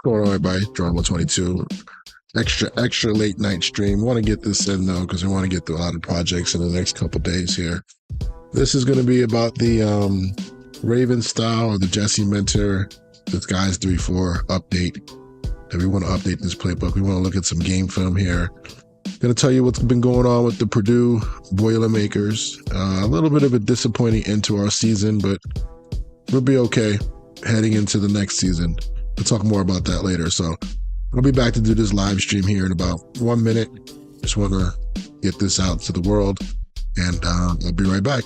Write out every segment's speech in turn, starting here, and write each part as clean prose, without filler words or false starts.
Going on, everybody? Jordan 122. Extra late night stream. Want to get this in though, because we want to get through a lot of projects in the next couple days here. This is going to be about the Raven style or the Jesse Mentor, this guy's 3-4 update. And we want to update this playbook. We want to look at some game film here. Going to tell you what's been going on with the Purdue Boilermakers. A little bit of a disappointing end to our season, but we'll be okay heading into the next season. We'll talk more about that later. So I'll be back to do this live stream here in about 1 minute. Just want to get this out to the world, and I'll be right back.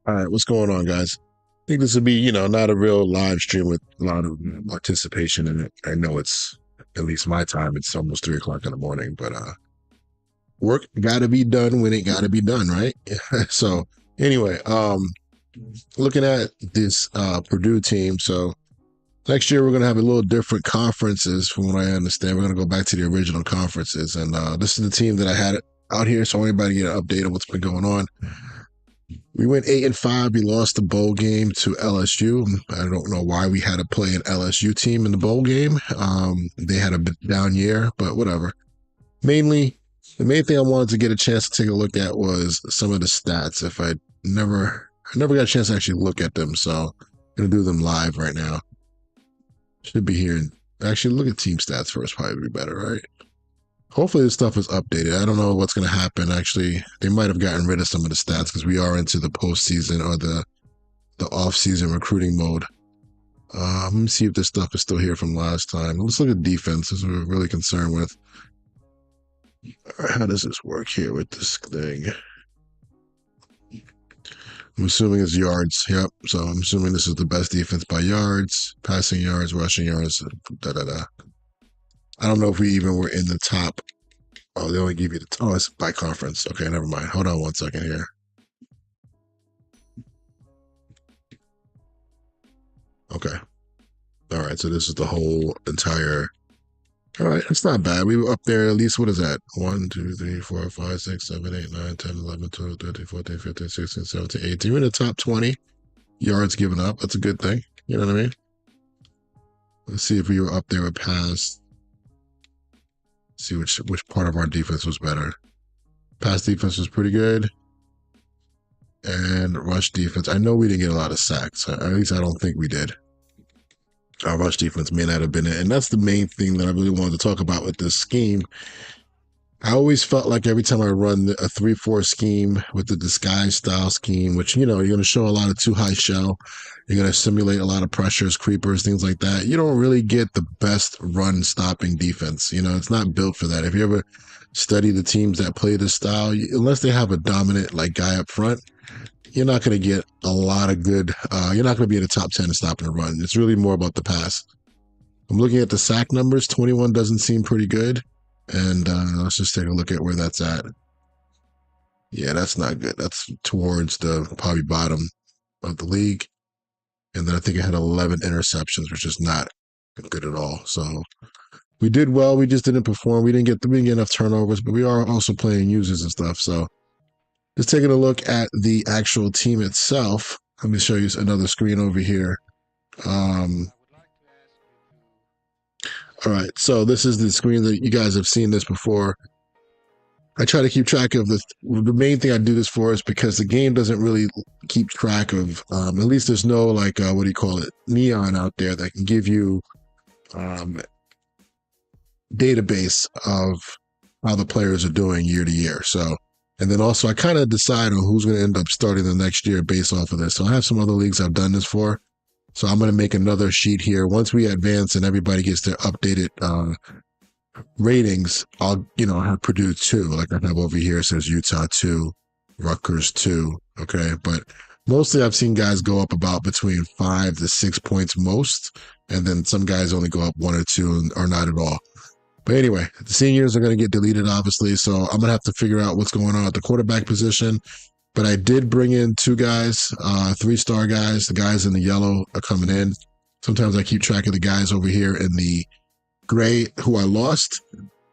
All right, what's going on, guys? I think this will be, not a real live stream with a lot of participation in it. I know it's at least my time. It's almost 3 o'clock in the morning, but work got to be done when it got to be done, right? So anyway, looking at this Purdue team. So next year we're going to have a little different conferences, from what I understand. We're going to go back to the original conferences, and this is the team that I had out here. So I want everybody to get an update on what's been going on. We went 8-5. We lost the bowl game to LSU. I don't know why we had to play an LSU team in the bowl game. They had a down year, but whatever. The main thing I wanted to get a chance to take a look at was some of the stats. I never got a chance to actually look at them, so I'm gonna do them live right now. Should be here. Actually, look at team stats first. Probably be better, right? Hopefully this stuff is updated. I don't know what's going to happen. Actually, they might have gotten rid of some of the stats because we are into the postseason or the off-season recruiting mode. Let me see if this stuff is still here from last time. Let's look at defense. This is what we're really concerned with. How does this work here with this thing? I'm assuming it's yards. Yep. So I'm assuming this is the best defense by yards, passing yards, rushing yards, I don't know if we even were in the top. Oh, they only give you the, it's by conference. Okay, never mind. Hold on 1 second here. Okay. All right, so this is the whole entire All right, that's not bad. We were up there at least, what is that? 1, 2, 3, 4, 5, 6, 7, 8, 9, 10, 11, 12, 13, 14, 15, 16, 17, 18. You're in the top 20 yards given up. That's a good thing. You know what I mean? Let's see if we were up there with pass. See which part of our defense was better. Pass defense was pretty good. And rush defense. I know we didn't get a lot of sacks. At least I don't think we did. Our rush defense may not have been it. And that's the main thing that I really wanted to talk about with this scheme. I always felt like every time I run a 3-4 scheme with the disguise style scheme, which, you know, you're going to show a lot of too high shell. You're going to simulate a lot of pressures, creepers, things like that. You don't really get the best run stopping defense. You know, it's not built for that. If you ever study the teams that play this style, unless they have a dominant like guy up front, you're not going to get a lot of good. You're not going to be in the top 10 in stopping a run. It's really more about the pass. I'm looking at the sack numbers. 21 doesn't seem pretty good. And let's just take a look at where that's at. Yeah, that's not good. That's towards the probably bottom of the league. And then I think it had 11 interceptions, which is not good at all. So we did well. We just didn't perform. We didn't get enough turnovers, but we are also playing users and stuff. So just taking a look at the actual team itself. Let me show you another screen over here. All right, so this is the screen that you guys have seen this before. I try to keep track of the main thing I do this for is because the game doesn't really keep track of, at least there's no like, what do you call it, neon out there that can give you database of how the players are doing year to year. So, and then also I kind of decide on who's going to end up starting the next year based off of this. So I have some other leagues I've done this for. So I'm going to make another sheet here. Once we advance and everybody gets their updated ratings, I'll have Purdue 2, like I have over here. It says Utah 2, Rutgers 2. Okay, but mostly I've seen guys go up about between 5 to 6 points most, and then some guys only go up 1 or 2 or not at all. But anyway, the seniors are going to get deleted, obviously. So I'm going to have to figure out what's going on at the quarterback position. But I did bring in 2 guys, 3-star guys. The guys in the yellow are coming in. Sometimes I keep track of the guys over here in the gray who I lost.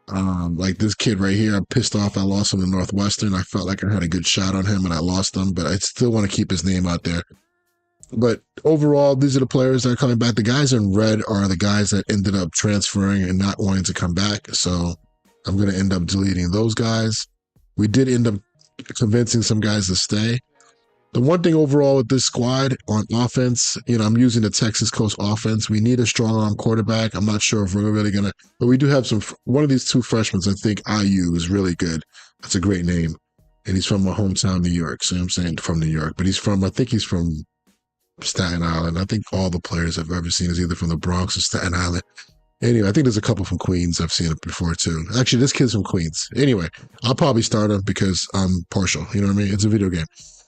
Like this kid right here, I'm pissed off I lost him to Northwestern. I felt like I had a good shot on him and I lost him, but I still want to keep his name out there. But overall, these are the players that are coming back. The guys in red are the guys that ended up transferring and not wanting to come back. So I'm going to end up deleting those guys. We did end up convincing some guys to stay. The one thing overall with this squad on offense, I'm using the Texas Coast offense. We need a strong arm quarterback. I'm not sure if we're really going to, but we do have one of these 2 freshmen, I think IU is really good. That's a great name. And he's from my hometown, New York. So I'm saying from New York, but I think he's from Staten Island. I think all the players I've ever seen is either from the Bronx or Staten Island. Anyway, I think there's a couple from Queens. I've seen it before too. Actually, this kid's from Queens. Anyway, I'll probably start him because I'm partial. You know what I mean? It's a video game.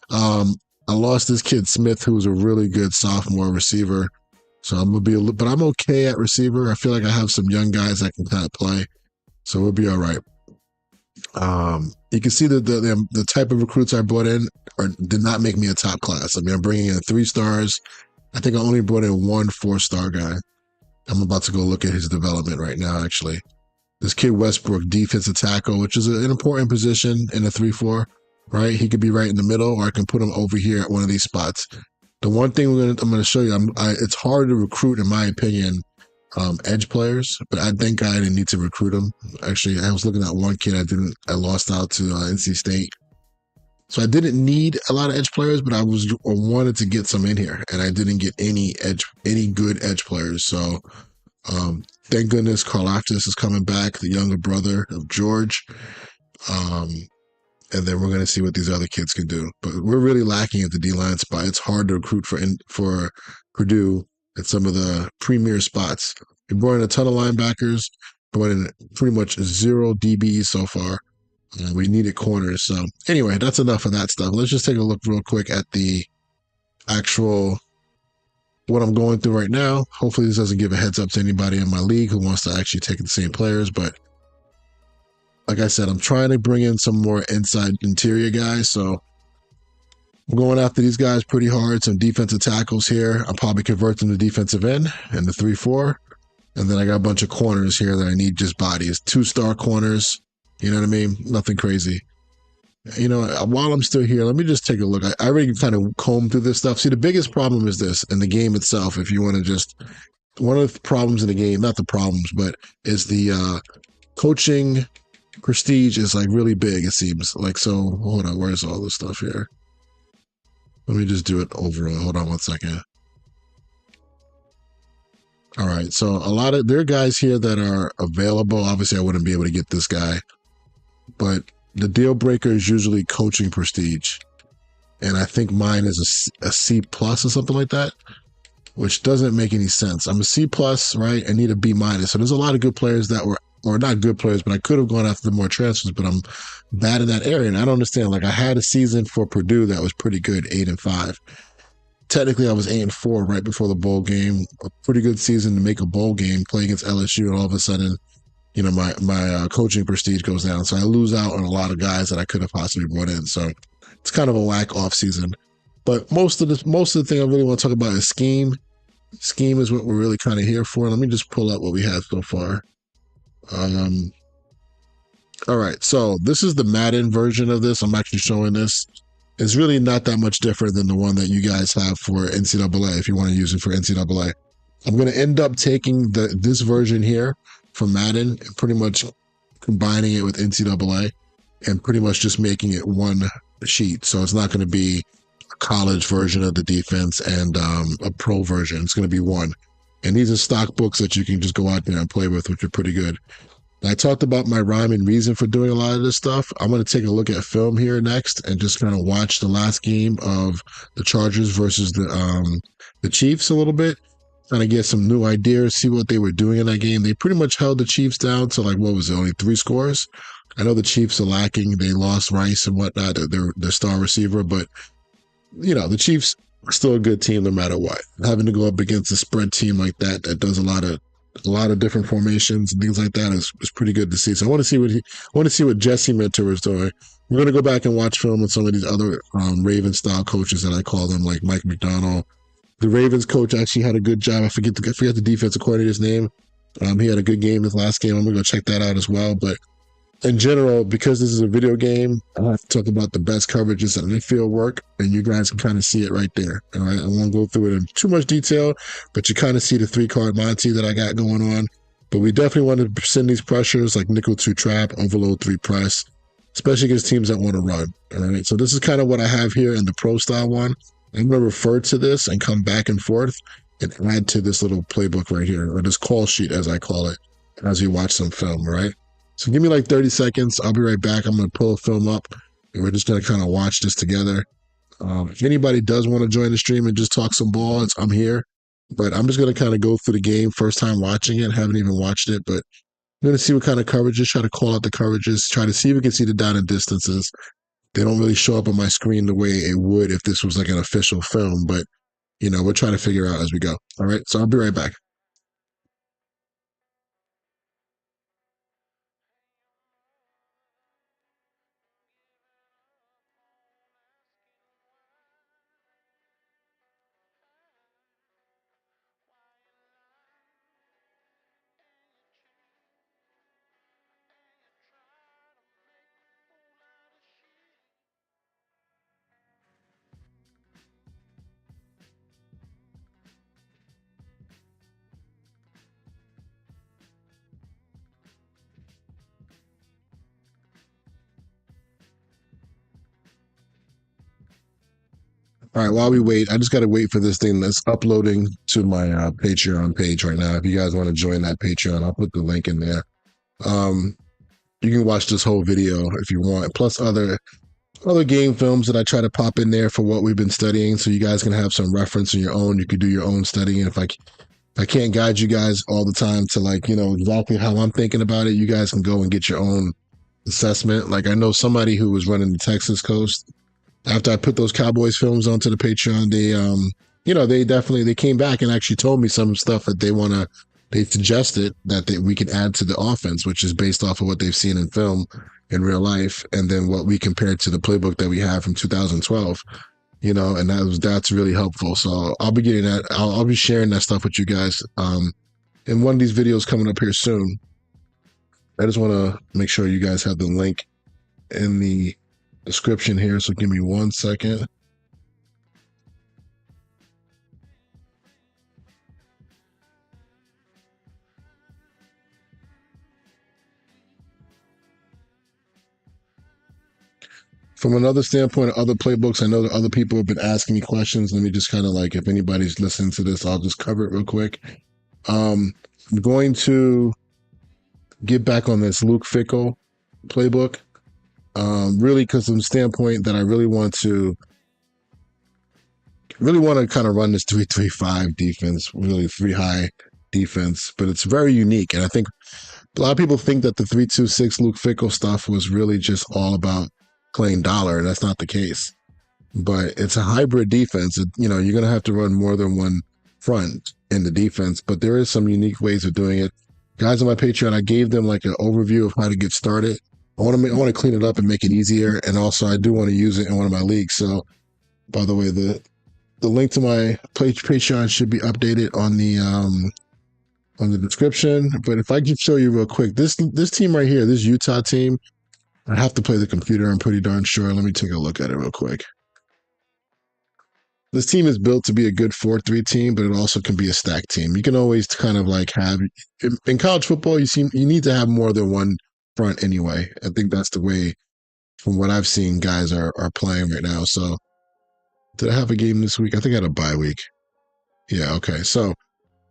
I lost this kid Smith, who was a really good sophomore receiver. So I'm gonna be but I'm okay at receiver. I feel like I have some young guys that can kind of play, so we'll be all right. You can see that the type of recruits I brought in did not make me a top class. I mean, I'm bringing in 3 stars. I think I only brought in 1 4-star guy. I'm about to go look at his development right now, actually. This kid Westbrook, defensive tackle, which is an important position in a 3-4, right? He could be right in the middle, or I can put him over here at one of these spots. The one thing I'm going to show you, it's hard to recruit, in my opinion, edge players, but I think I didn't need to recruit them. Actually, I was looking at one kid I lost out to NC State. So I didn't need a lot of edge players, but I wanted to get some in here, and I didn't get any good edge players. So thank goodness Karlaftis is coming back, the younger brother of George. And then we're going to see what these other kids can do. But we're really lacking at the D-line spot. It's hard to recruit for Purdue at some of the premier spots. We brought in a ton of linebackers, brought in pretty much 0 DBs so far. We needed corners. So anyway, that's enough of that stuff. Let's just take a look real quick at the actual what I'm going through right now. Hopefully this doesn't give a heads up to anybody in my league who wants to actually take the same players. But like I said, I'm trying to bring in some more inside interior guys. So I'm going after these guys pretty hard. Some defensive tackles here. I'll probably convert them to defensive end and the 3-4. And then I got a bunch of corners here that I need just bodies. 2-star corners. You know what I mean? Nothing crazy. You know, while I'm still here, let me just take a look. I already kind of combed through this stuff. See, the biggest problem is this in the game itself. If you want to just, one of the problems in the game, not the problems, but is the coaching prestige is like really big, it seems. Like, so hold on, where's all this stuff here? Let me just do it overall. Hold on one second. All right, so there are guys here that are available. Obviously, I wouldn't be able to get this guy, but the deal breaker is usually coaching prestige. And I think mine is a C plus or something like that, which doesn't make any sense. I'm a C plus, right? I need a B minus. So there's a lot of good players that were, or not good players, but I could have gone after the more transfers, but I'm bad in that area. And I don't understand. Like I had a season for Purdue that was pretty good, 8-5. Technically, I was 8-4 right before the bowl game. A pretty good season to make a bowl game, play against LSU, and all of a sudden, you know, my coaching prestige goes down. So I lose out on a lot of guys that I could have possibly brought in. So it's kind of a whack off season. But most of the thing I really want to talk about is scheme. Scheme is what we're really kind of here for. Let me just pull up what we have so far. All right, so this is the Madden version of this. I'm actually showing this. It's really not that much different than the one that you guys have for NCAA if you want to use it for NCAA. I'm going to end up taking this version here from Madden and pretty much combining it with NCAA and pretty much just making it one sheet. So it's not going to be a college version of the defense and a pro version. It's going to be one. And these are stock books that you can just go out there and play with, which are pretty good. I talked about my rhyme and reason for doing a lot of this stuff. I'm going to take a look at film here next and just kind of watch the last game of the Chargers versus the Chiefs a little bit, kind of get some new ideas, see what they were doing in that game. They pretty much held the Chiefs down to like, what was it, only 3 scores? I know the Chiefs are lacking. They lost Rice and whatnot, their star receiver, but, you know, the Chiefs are still a good team no matter what. Having to go up against a spread team like that does a lot of different formations and things like that is pretty good to see. So I want to see what Jesse Minter is doing. We're going to go back and watch film with some of these other Raven style coaches that I call them, like Mike McDonald. The Ravens coach actually had a good job. I forget the defensive coordinator's name. He had a good game this last game. I'm going to go check that out as well. But in general, because this is a video game, I have to talk about the best coverages that I feel work, and you guys can kind of see it right there. All right, I won't go through it in too much detail, but you kind of see the 3-card Monty that I got going on. But we definitely want to send these pressures like nickel 2 trap, overload 3 press, especially against teams that want to run. All right, so this is kind of what I have here in the pro style one. I'm going to refer to this and come back and forth and add to this little playbook right here, or this call sheet as I call it, as you watch some film, right? So give me like 30 seconds. I'll be right back. I'm going to pull a film up and we're just going to kind of watch this together. If anybody does want to join the stream and just talk some balls, I'm here. But I'm just going to kind of go through the game first time watching it. Haven't even watched it, but I'm going to see what kind of coverages, try to call out the coverages, try to see if we can see the down and distances. They don't really show up on my screen the way it would if this was like an official film, but you know, we're trying to figure out as we go. All right. So I'll be right back. All right, while we wait, I just got to wait for this thing that's uploading to my Patreon page right now. If you guys want to join that Patreon, I'll put the link in there. You can watch this whole video if you want, plus other game films that I try to pop in there for what we've been studying, so you guys can have some reference on your own. You could do your own studying. If I can't guide you guys all the time to like, you know, exactly how I'm thinking about it, you guys can go and get your own assessment. Like I know somebody who was running the Texas coast. After I put those Cowboys films onto the Patreon, they came back and actually told me some stuff that they suggested that we could add to the offense, which is based off of what they've seen in film in real life. And then what we compared to the playbook that we have from 2012, you know, and that's really helpful. So I'll be getting that. I'll be sharing that stuff with you guys. in one of these videos coming up here soon. I just want to make sure you guys have the link in the description here. So give me 1 second. From another standpoint, other playbooks, I know that other people have been asking me questions. Let me just kind of like, if anybody's listening to this, I'll just cover it real quick. I'm going to get back on this Luke Fickell playbook. Really, because from the standpoint that I really want to kind of run this 3-3-5 defense, really 3 high defense, but it's very unique. And I think a lot of people think that the 3-2-6 Luke Fickell stuff was really just all about playing dollar, and that's not the case. But it's a hybrid defense. You're going to have to run more than one front in the defense, but there is some unique ways of doing it. Guys on my Patreon, I gave them like an overview of how to get started. I want to clean it up and make it easier, and also I do want to use it in one of my leagues. So, by the way, the link to my Patreon should be updated on the description. But if I could show you real quick, this team right here, this Utah team, I have to play the computer, I'm pretty darn sure. Let me take a look at it real quick. This team is built to be a good 4-3 team, but it also can be a stacked team. You can always kind of like have, in college football, you need to have more than one front anyway. I think that's the way, from what I've seen, guys are playing right now. So, did I have a game this week? I think I had a bye week. Yeah, okay. So,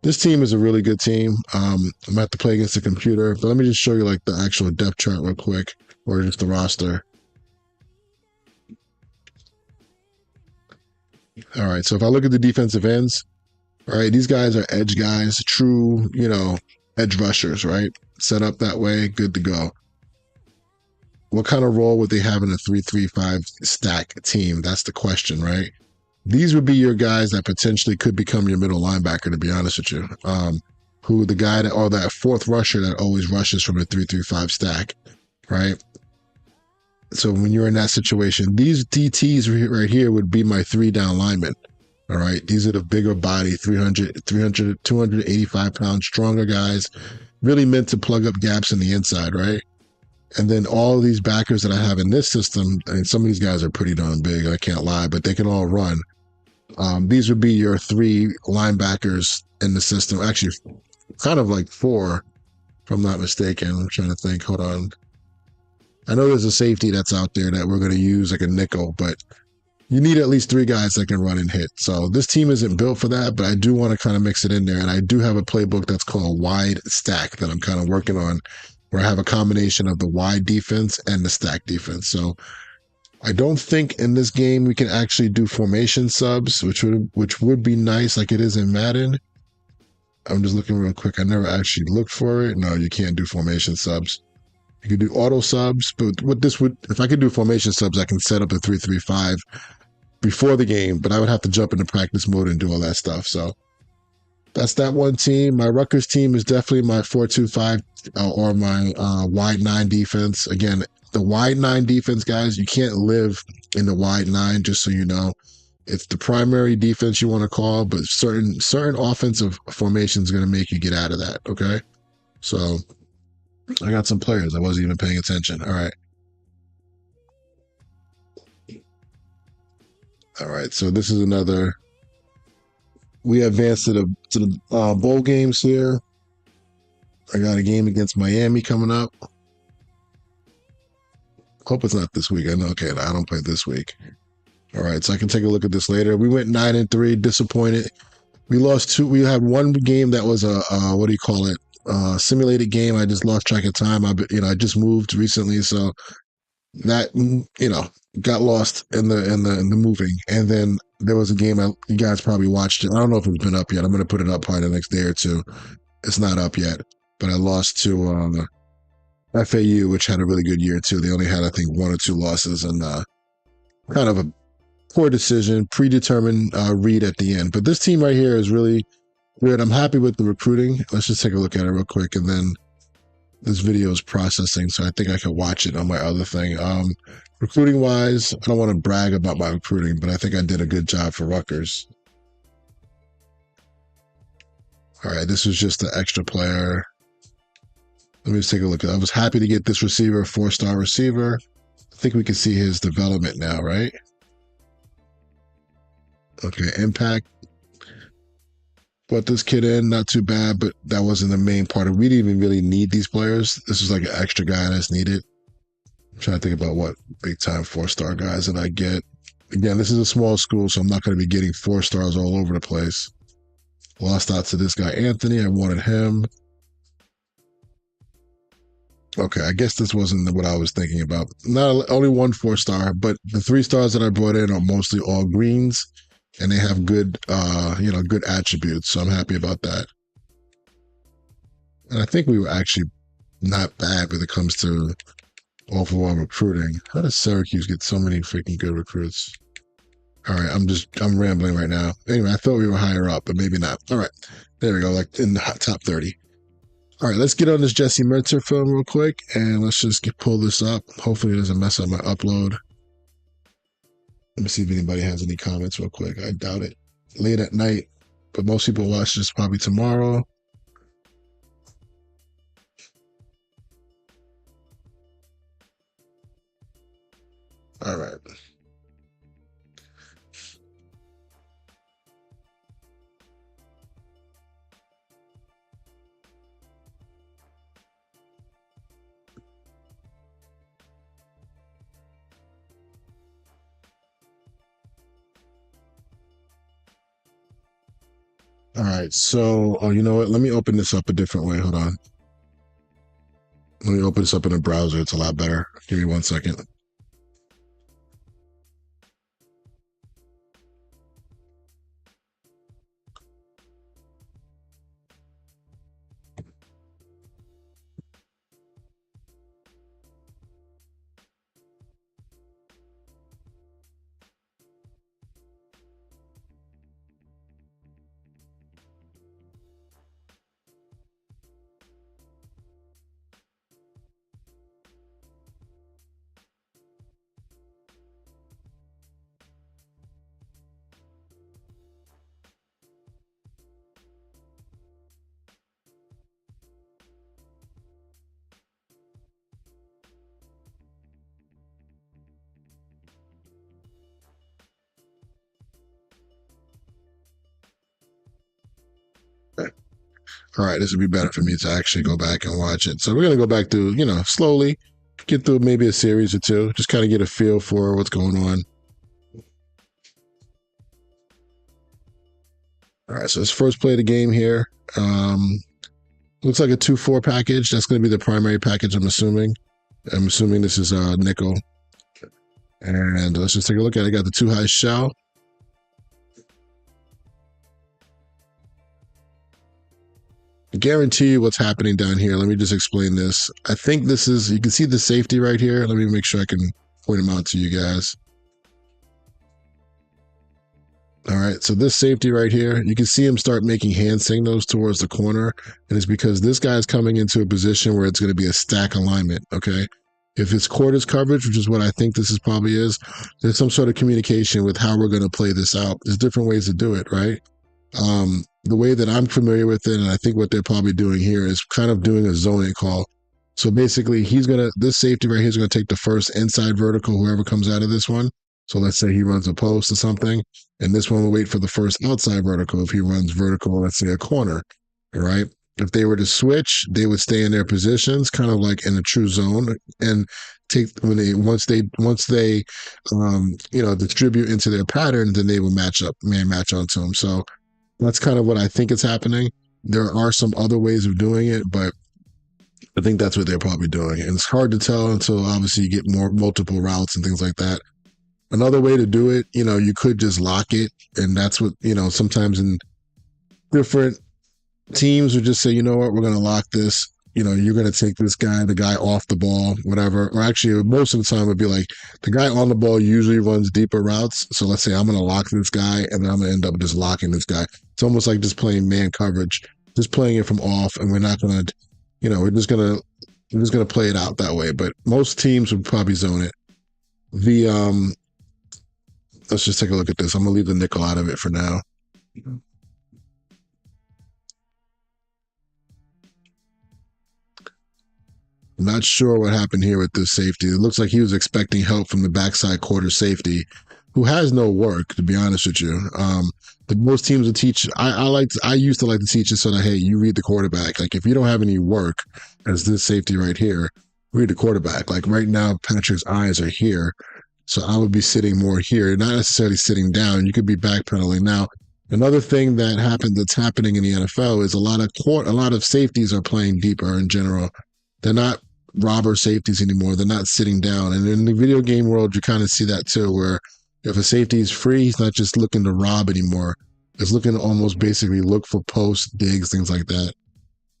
this team is a really good team. I'm going to have to play against the computer, but let me just show you like the actual depth chart real quick, or just the roster. All right, so if I look at the defensive ends, all right, these guys are edge guys, true, edge rushers, right? Set up that way, good to go. What kind of role would they have in a 3-3-5 stack team? That's the question, right? These would be your guys that potentially could become your middle linebacker, to be honest with you. Who the guy that fourth rusher that always rushes from a 3-3-5 stack, right? So when you're in that situation, these DTs right here would be my 3 down linemen. All right. These are the bigger body, 285 pounds, stronger guys, really meant to plug up gaps in the inside, right? And then all of these backers that I have in this system, I mean, some of these guys are pretty darn big, I can't lie, but they can all run. These would be your 3 linebackers in the system. Actually, kind of like 4, if I'm not mistaken. I'm trying to think. Hold on. I know there's a safety that's out there that we're going to use like a nickel, but you need at least 3 guys that can run and hit. So this team isn't built for that, but I do want to kind of mix it in there. And I do have a playbook that's called wide stack that I'm kind of working on, where I have a combination of the wide defense and the stack defense. So I don't think in this game we can actually do formation subs, which would be nice, like it is in Madden. I'm just looking real quick. I never actually looked for it. No, you can't do formation subs. You could do auto subs, but if I could do formation subs, I can set up a 3-3-5 before the game, but I would have to jump into practice mode and do all that stuff. So that's that one team. My Rutgers team is definitely my 4-2-5 or my wide 9 defense. Again, the wide 9 defense, guys, you can't live in the wide 9, just so you know. It's the primary defense you want to call, but certain offensive formations going to make you get out of that, okay? So I got some players. I wasn't even paying attention. All right. All right. So this is another. We advanced to the bowl games here. I got a game against Miami coming up. Hope it's not this week. I know. Okay, I don't play this week. All right. So I can take a look at this later. We went 9-3. Disappointed. We lost 2. We had one game that was a what do you call it? Simulated game. I just lost track of time. I just moved recently, so that got lost in the moving. And then there was a game you guys probably watched it. I don't know if it's been up yet. I'm going to put it up probably the next day or two. It's not up yet, but I lost to FAU, which had a really good year too. They only had, I think, 1 or 2 losses, and kind of a poor decision, predetermined read at the end. But this team right here is really good. I'm happy with the recruiting. Let's just take a look at it real quick, and then this video is processing, so I think I can watch it on my other thing. Recruiting wise, I don't want to brag about my recruiting, but I think I did a good job for Rutgers. All right, this was just the extra player. Let me just take a look. I was happy to get this receiver, 4-star receiver. I think we can see his development now, right? Okay, impact. Brought this kid in, not too bad, but that wasn't the main part of it. We didn't even really need these players. This was like an extra guy that's needed. I'm trying to think about what big time 4-star guys that I get. Again, this is a small school, so I'm not going to be getting 4-stars all over the place. Lost out to this guy, Anthony. I wanted him. Okay, I guess this wasn't what I was thinking about. Not only one 4-star, but the 3-stars that I brought in are mostly all greens, and they have good, good attributes. So I'm happy about that. And I think we were actually not bad when it comes to overall recruiting. How does Syracuse get so many freaking good recruits? All right, I'm rambling right now. Anyway, I thought we were higher up, but maybe not. All right, there we go, like in the top 30. All right, let's get on this Jesse Mertzer film real quick, and let's just pull this up. Hopefully it doesn't mess up my upload. Let me see if anybody has any comments real quick. I doubt it. Late at night, but most people watch this probably tomorrow. All right. All right, so, oh, you know what? Let me open this up a different way. Hold on. Let me open this up in a browser. It's a lot better. Give me 1 second. All right, this would be better for me to actually go back and watch it. So we're going to go back to, slowly get through maybe a series or two, just kind of get a feel for what's going on. All right, so it's first play of the game here. Looks like a 2-4 package. That's going to be the primary package, I'm assuming. I'm assuming this is nickel. And let's just take a look at it. I got the 2 high shell. I guarantee you what's happening down here. Let me just explain this. I think this is, you can see the safety right here. Let me make sure I can point them out to you guys. All right, so this safety right here, you can see him start making hand signals towards the corner, and it's because this guy's coming into a position where it's going to be a stack alignment, okay? If it's quarters coverage, which is what I think this is probably is, there's some sort of communication with how we're going to play this out. There's different ways to do it, right? The way that I'm familiar with it, and I think what they're probably doing here is kind of doing a zoning call. So basically, this safety right here is going to take the first inside vertical, whoever comes out of this one. So let's say he runs a post or something, and this one will wait for the first outside vertical if he runs vertical, let's say a corner, all right? If they were to switch, they would stay in their positions, kind of like in a true zone, and once they distribute into their pattern, then they will match onto them. So that's kind of what I think is happening. There are some other ways of doing it, but I think that's what they're probably doing. And it's hard to tell until obviously you get multiple routes and things like that. Another way to do it, you could just lock it. And that's what, sometimes in different teams would just say, you know what, we're going to lock this. You're going to take the guy off the ball, whatever. Or actually, most of the time, it'd be like the guy on the ball usually runs deeper routes. So let's say I'm going to lock this guy, and then I'm going to end up just locking this guy. It's almost like just playing man coverage, just playing it from off, and we're not going to, we're just going to play it out that way. But most teams would probably zone it. Let's just take a look at this. I'm going to leave the nickel out of it for now. Not sure what happened here with this safety. It looks like he was expecting help from the backside quarter safety, who has no work, to be honest with you. But most teams will teach. I used to like to teach it so that, hey, you read the quarterback. Like if you don't have any work, as this safety right here, read the quarterback. Like right now, Patrick's eyes are here, so I would be sitting more here, not necessarily sitting down. You could be backpedaling. Now, another thing that's happening in the NFL is a lot of safeties are playing deeper in general. They're not robber safeties anymore. They're not sitting down. And in the video game world, you kind of see that too, where if a safety is free, he's not just looking to rob anymore. He's looking to almost basically look for posts, digs, things like that.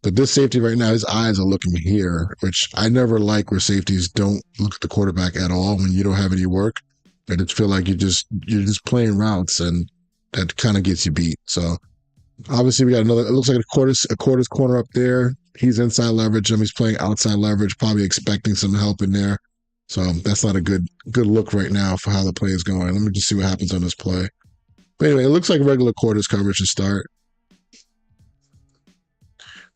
But this safety right now, his eyes are looking here, which I never like where safeties don't look at the quarterback at all when you don't have any work. I just feel like you're just playing routes, and that kind of gets you beat. So obviously we got another. It looks like a quarters corner up there. He's inside leverage him. He's playing outside leverage, probably expecting some help in there. So that's not a good look right now for how the play is going. Let me just see what happens on this play. But anyway, it looks like regular quarters coverage to start.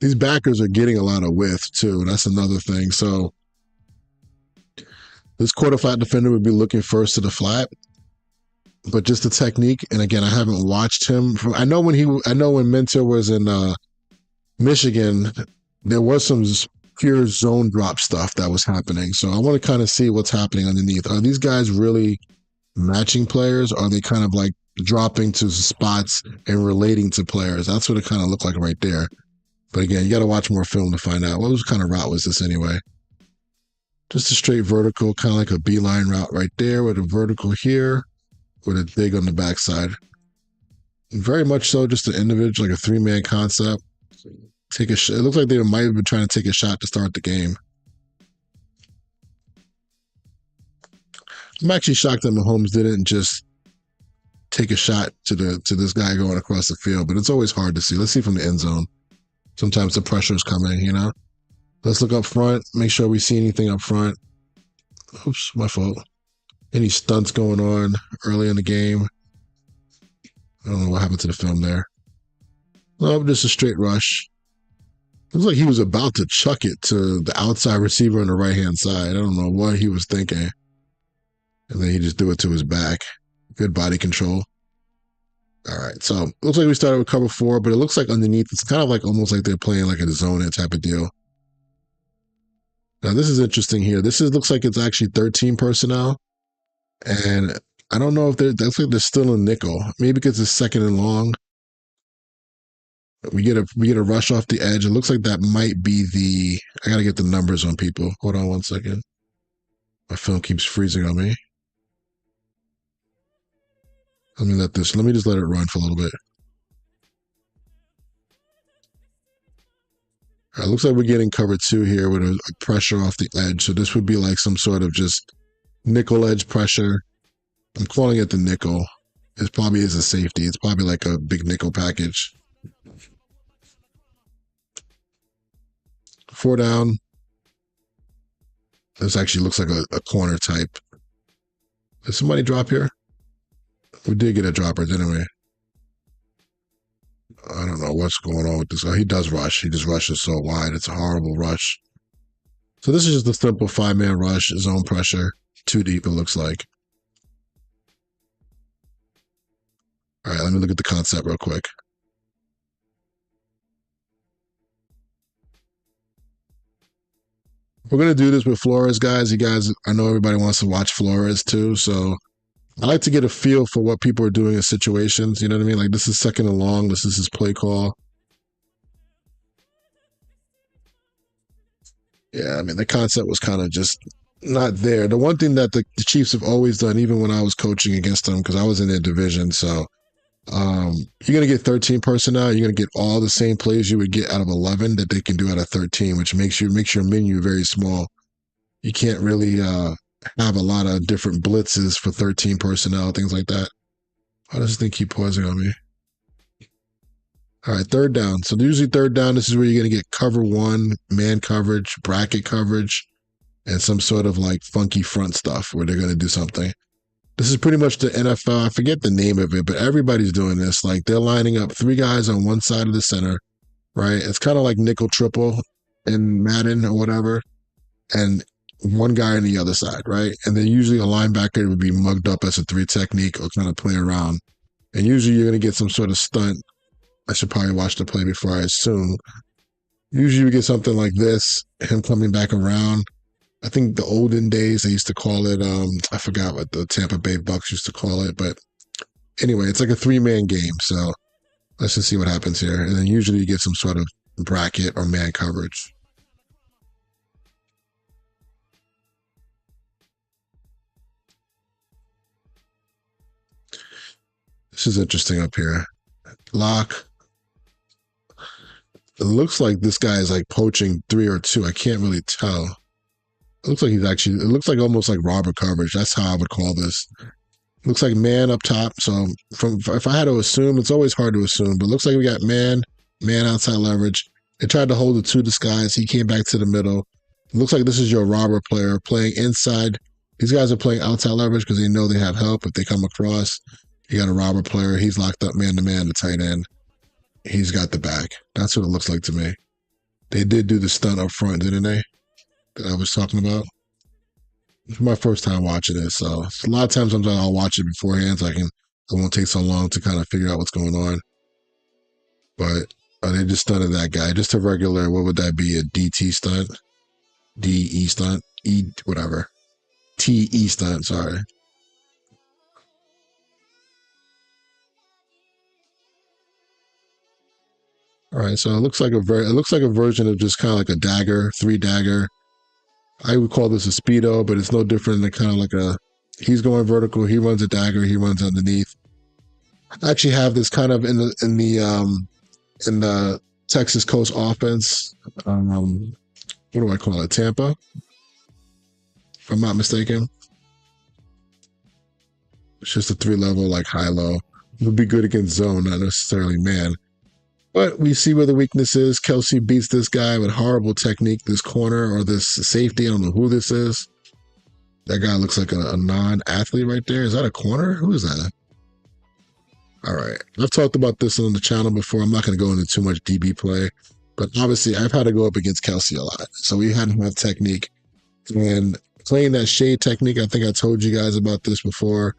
These backers are getting a lot of width too. That's another thing. So this quarter flat defender would be looking first to the flat, but just the technique. And again, I haven't watched him. I know when Mentor was in Michigan, there was some pure zone drop stuff that was happening. So I want to kind of see what's happening underneath. Are these guys really matching players? Or are they kind of like dropping to spots and relating to players? That's what it kind of looked like right there. But again, you got to watch more film to find out. What kind of route was this anyway? Just a straight vertical, kind of like a beeline route right there with a vertical here with a dig on the backside. Very much so just an individual, like a three-man concept. It looks like they might have been trying to take a shot to start the game. I'm actually shocked that Mahomes didn't just take a shot to this guy going across the field, but it's always hard to see. Let's see from the end zone. Sometimes the pressure is coming, you know? Let's look up front, make sure we see anything up front. Oops, my fault. Any stunts going on early in the game. I don't know what happened to the film there. No, just a straight rush. Looks like he was about to chuck it to the outside receiver on the right-hand side. I don't know what he was thinking. And then he just threw it to his back. Good body control. All right, so looks like we started with cover 4, but it looks like underneath, it's kind of like almost like they're playing like a zone type of deal. Now, this is interesting here. Looks like it's actually 13 personnel. And I don't know if that's like they're still in nickel. Maybe because it's second and long. We get a rush off the edge. It looks like that might be I got to get the numbers on people. Hold on one second. My phone keeps freezing on me. Let me just let it run for a little bit. All right, looks like we're getting cover 2 here with a pressure off the edge. So this would be like some sort of just nickel edge pressure. I'm calling it the nickel. It probably is a safety. It's probably like a big nickel package. 4 down. This actually looks like a corner type. Did somebody drop here? We did get a dropper, didn't we? I don't know what's going on with this guy. He does rush. He just rushes so wide. It's a horrible rush. So this is just a simple 5-man rush, zone pressure. 2 deep, it looks like. All right, let me look at the concept real quick. We're going to do this with Flores, guys. You guys, I know everybody wants to watch Flores too, so I like to get a feel for what people are doing in situations. You know what I mean? Like this is second and long. This is his play call. Yeah, I mean, the concept was kind of just not there. The one thing that the Chiefs have always done, even when I was coaching against them, because I was in their division, so you're going to get 13 personnel. You're going to get all the same plays you would get out of 11 that they can do out of 13, which makes your menu very small. You can't really have a lot of different blitzes for 13 personnel, things like that. Why does this thing keep pausing on me? All right, 3rd down. So usually 3rd down, this is where you're going to get cover 1, man coverage, bracket coverage, and some sort of like funky front stuff where they're going to do something. This is pretty much the NFL. I forget the name of it, but everybody's doing this. Like they're lining up 3 guys on one side of the center, right? It's kind of like nickel triple in Madden or whatever. and one guy on the other side, right? And then usually a linebacker would be mugged up as a 3 technique or kind of play around. And usually you're going to get some sort of stunt. I should probably watch the play before I assume. Usually we get something like this, him coming back around. I think the olden days, they used to call it, I forgot what the Tampa Bay Bucks used to call it. But anyway, it's like a 3-man game. So let's just see what happens here. And then usually you get some sort of bracket or man coverage. This is interesting up here. Lock. It looks like this guy is like poaching 3 or 2. I can't really tell. It looks like it looks like almost like robber coverage. That's how I would call this. Looks like man up top. So if I had to assume, it's always hard to assume, but it looks like we got man outside leverage. They tried to hold the 2 disguise. He came back to the middle. It looks like this is your robber player playing inside. These guys are playing outside leverage because they know they have help if they come across. You got a robber player. He's locked up man to man, the tight end. He's got the back. That's what it looks like to me. They did do the stunt up front, didn't they? That I was talking about. It's my first time watching it, so a lot of times I'll watch it beforehand so it won't take so long to kind of figure out what's going on. But they just stunted that guy. Just a regular, what would that be? A DT stunt? DE stunt? Whatever. TE stunt, sorry. All right, so it looks like a version of just kind of like a dagger, 3 dagger. I would call this a speedo, but it's no different than kind of like he's going vertical, he runs a dagger, he runs underneath. I actually have this kind of in the Texas Coast offense. What do I call it? Tampa, if I'm not mistaken. It's just a 3-level, like high-low. It would be good against zone, not necessarily man. But we see where the weakness is. Kelsey beats this guy with horrible technique, this corner or this safety. I don't know who this is. That guy looks like a non-athlete right there. Is that a corner? Who is that? All right. I've talked about this on the channel before. I'm not going to go into too much DB play. But obviously, I've had to go up against Kelsey a lot. So we had to have technique. And playing that shade technique, I think I told you guys about this before.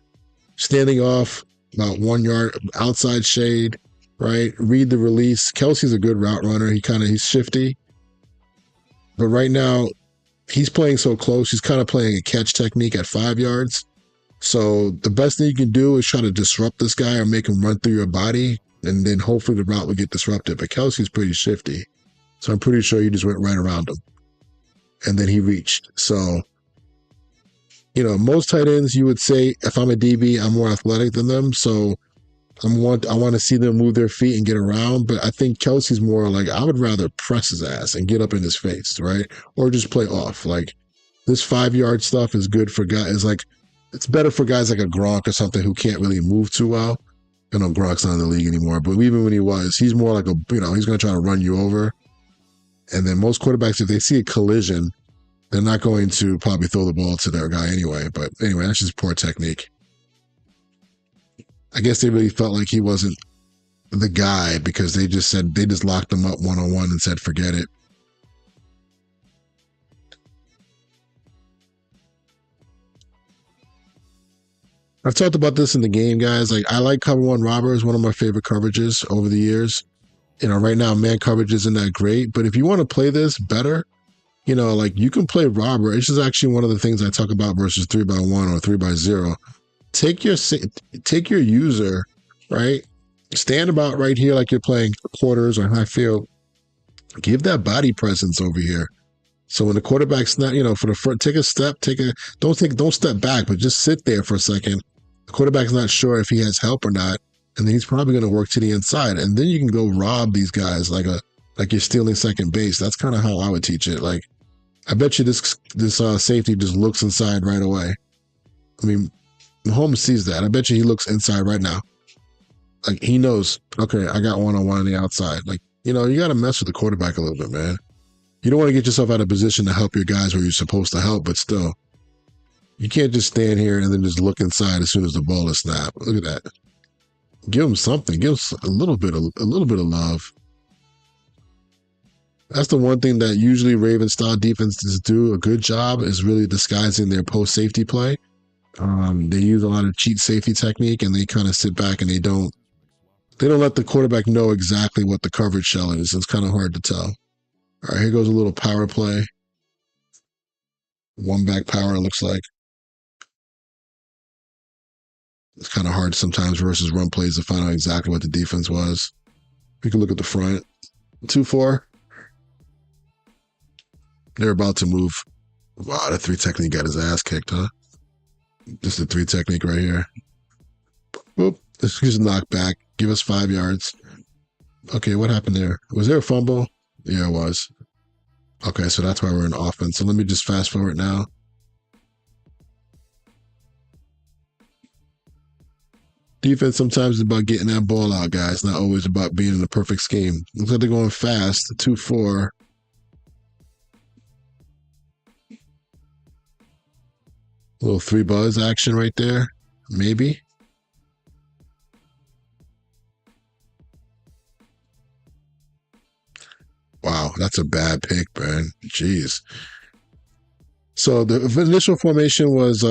Standing off about 1 yard outside shade. Right? Read the release. Kelsey's a good route runner. He's shifty. But right now, he's playing so close. He's kind of playing a catch technique at 5 yards. So the best thing you can do is try to disrupt this guy or make him run through your body. And then hopefully the route will get disrupted. But Kelsey's pretty shifty. So I'm pretty sure he just went right around him. And then he reached. So, most tight ends, you would say, if I'm a DB, I'm more athletic than them. So I want to see them move their feet and get around, but I think Kelsey's more like, I would rather press his ass and get up in his face, right? Or just play off. Like this 5 yard stuff is good for guys. It's better for guys like a Gronk or something who can't really move too well. I know Gronk's not in the league anymore, but even when he was, he's more like he's going to try to run you over. And then most quarterbacks, if they see a collision, they're not going to probably throw the ball to their guy anyway. But anyway, that's just poor technique. I guess they really felt like he wasn't the guy because they just locked him up 1-on-1 and said, forget it. I've talked about this in the game, guys. I like cover 1 robber is one of my favorite coverages over the years. Right now, man coverage isn't that great, but if you want to play this better, you can play robber. It's just actually one of the things I talk about versus 3x1 or 3x0. Take your user, right? Stand about right here like you're playing quarters or high field. Give that body presence over here. So when the quarterback's not, for the front, take a step, don't step back, but just sit there for a second. The quarterback's not sure if he has help or not, and then he's probably going to work to the inside, and then you can go rob these guys like you're stealing second base. That's kind of how I would teach it. Like, I bet you this safety just looks inside right away. I mean, Mahomes sees that. I bet you he looks inside right now. Like, he knows, okay, I got 1-on-1 on the outside. Like, you got to mess with the quarterback a little bit, man. You don't want to get yourself out of position to help your guys where you're supposed to help, but still, you can't just stand here and then just look inside as soon as the ball is snapped. Look at that. Give him something. Give him a little bit of love. That's the one thing that usually Raven style defenses do a good job is really disguising their post safety play. They use a lot of cheat safety technique, and they kind of sit back and they don't let the quarterback know exactly what the coverage shell is. It's kind of hard to tell. All right, here goes a little power play. One back power, it looks like. It's kind of hard sometimes versus run plays to find out exactly what the defense was. We can look at the front. 2-4. They're about to move. Wow, the 3 technique got his ass kicked, huh? Just the 3 technique right here. Boop. Just knock back. Give us 5 yards. Okay, what happened there? Was there a fumble? Yeah, it was. Okay, so that's why we're in offense. So let me just fast forward now. Defense sometimes is about getting that ball out, guys. Not always about being in the perfect scheme. Looks like they're going fast. 2-4. Little 3 buzz action right there. Maybe. Wow, that's a bad pick, man. Jeez. So the initial formation was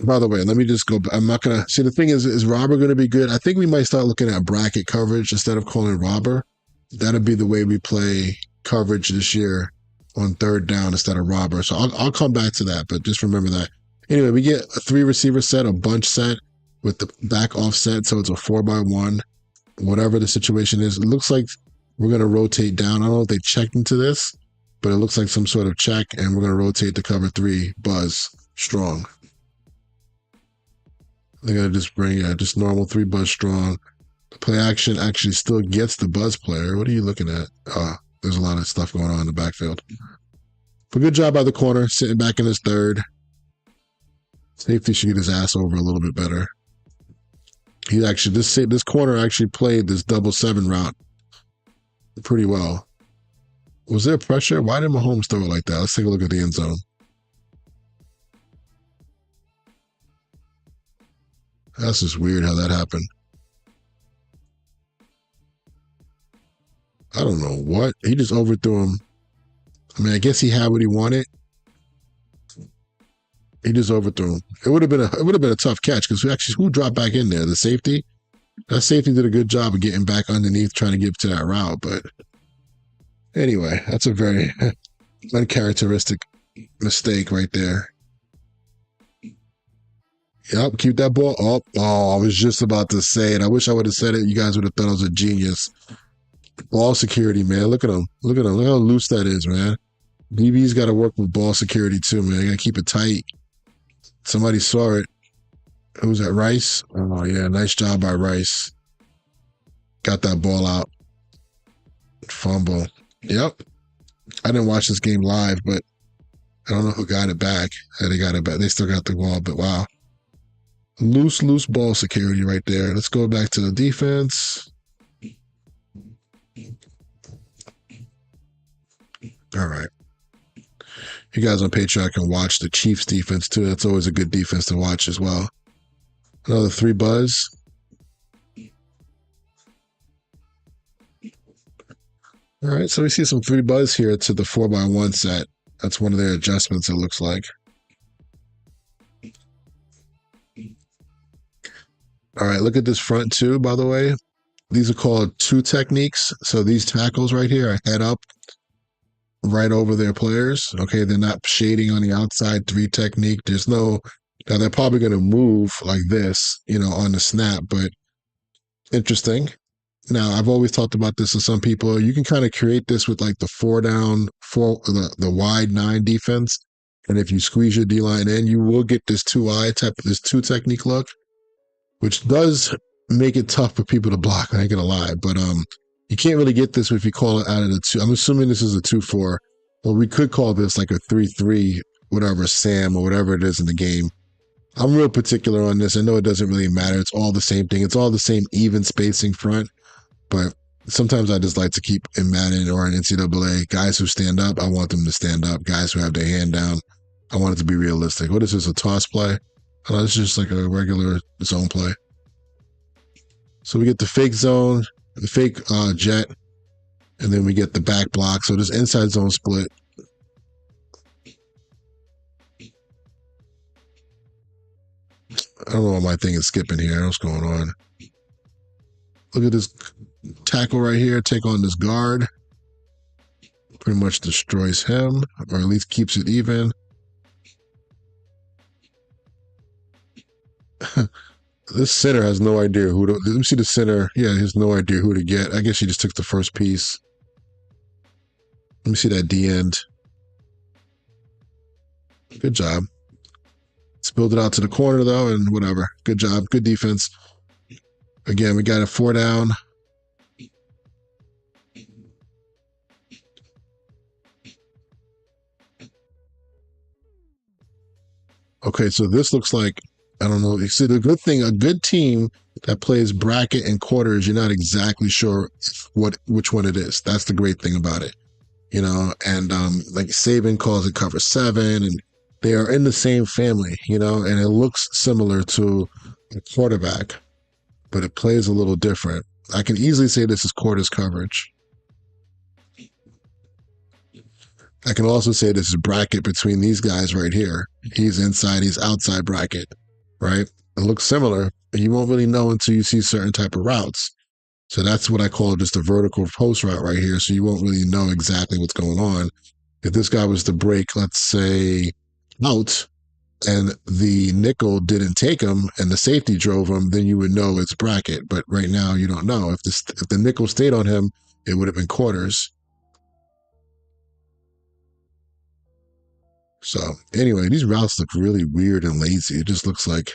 by the way, let me just go. I'm not going to see the thing is robber going to be good? I think we might start looking at bracket coverage instead of calling robber. That'll be the way we play coverage this year on 3rd down instead of robber. So I'll come back to that, but just remember that. Anyway, we get a 3 receiver set, a bunch set with the back offset. So it's a 4x1, whatever the situation is. It looks like we're going to rotate down. I don't know if they checked into this, but it looks like some sort of check, and we're going to rotate to cover 3 buzz strong. They're going to just bring, just normal 3 buzz strong. The play action actually still gets the buzz player. What are you looking at? There's a lot of stuff going on in the backfield. But good job by the corner, sitting back in his 3rd. Safety should get his ass over a little bit better. He actually, this corner actually played this double 7 route pretty well. Was there pressure? Why did Mahomes throw it like that? Let's take a look at the end zone. That's just weird how that happened. I don't know what. He just overthrew him. I mean, I guess he had what he wanted. He just overthrew him. It would have been a tough catch because who dropped back in there? The safety? That safety did a good job of getting back underneath trying to get to that route. But anyway, that's a very uncharacteristic mistake right there. Yep, keep that ball up. Oh, I was just about to say it. I wish I would have said it. You guys would have thought I was a genius. Ball security, man. Look at him. Look at him. Look how loose that is, man. DB's got to work with ball security too, man. You got to keep it tight. Somebody saw it. Who was that, Rice? Oh, yeah. Nice job by Rice. Got that ball out. Fumble. Yep. I didn't watch this game live, but I don't know who got it back. They got it back. They still got the ball, but wow. Loose ball security right there. Let's go back to the defense. All right. You guys on Patreon can watch the Chiefs defense too. That's always a good defense to watch as well. Another 3 buzz. All right, so we see some 3 buzz here to the 4x1 set. That's one of their adjustments, it looks like. All right, look at this front two, by the way. These are called 2 techniques. So these tackles right here are head up right over their players. Okay, they're not shading on the outside 3 technique. Now they're probably going to move like this, on the snap, but interesting. Now, I've always talked about this to some people. You can kind of create this with like the 4 wide 9 defense. And if you squeeze your D-line in, you will get this 2 technique look, which does make it tough for people to block. I ain't gonna lie, but you can't really get this if you call it out of the 2. I'm assuming this is a 2-4, or we could call this like a 3-3, whatever, Sam or whatever it is in the game. I'm real particular on this. I know it doesn't really matter. It's all the same thing. It's all the same even spacing front, but sometimes I just like to keep in Madden or in NCAA, guys who stand up, I want them to stand up. Guys who have their hand down, I want it to be realistic. What is this, a toss play? Oh, this is just like a regular zone play. So we get the fake zone, the fake jet. And then we get the back block. So this inside zone split. I don't know why my thing is skipping here. What's going on? Look at this tackle right here. Take on this guard. Pretty much destroys him, or at least keeps it even. This center has no idea who to. Let me see the center. Yeah, he has no idea who to get. I guess he just took the first piece. Let me see that D end. Good job. Spilled it out to the corner though, and whatever. Good job. Good defense. Again, we got a 4 down. Okay, so this looks like, I don't know. You see, the good thing, a good team that plays bracket and quarters, you're not exactly sure which one it is. That's the great thing about it, you know. And like Saban calls it cover 7, and they are in the same family, you know. And it looks similar to a quarterback, but it plays a little different. I can easily say this is quarters coverage. I can also say this is bracket between these guys right here. He's inside, he's outside bracket, right? It looks similar, and you won't really know until you see certain type of routes. So that's what I call just a vertical post route right here. So you won't really know exactly what's going on. If this guy was to break, let's say, out, and the nickel didn't take him and the safety drove him, then you would know it's bracket. But right now you don't know. If the nickel stayed on him, it would have been quarters. So anyway, these routes look really weird and lazy. It just looks like,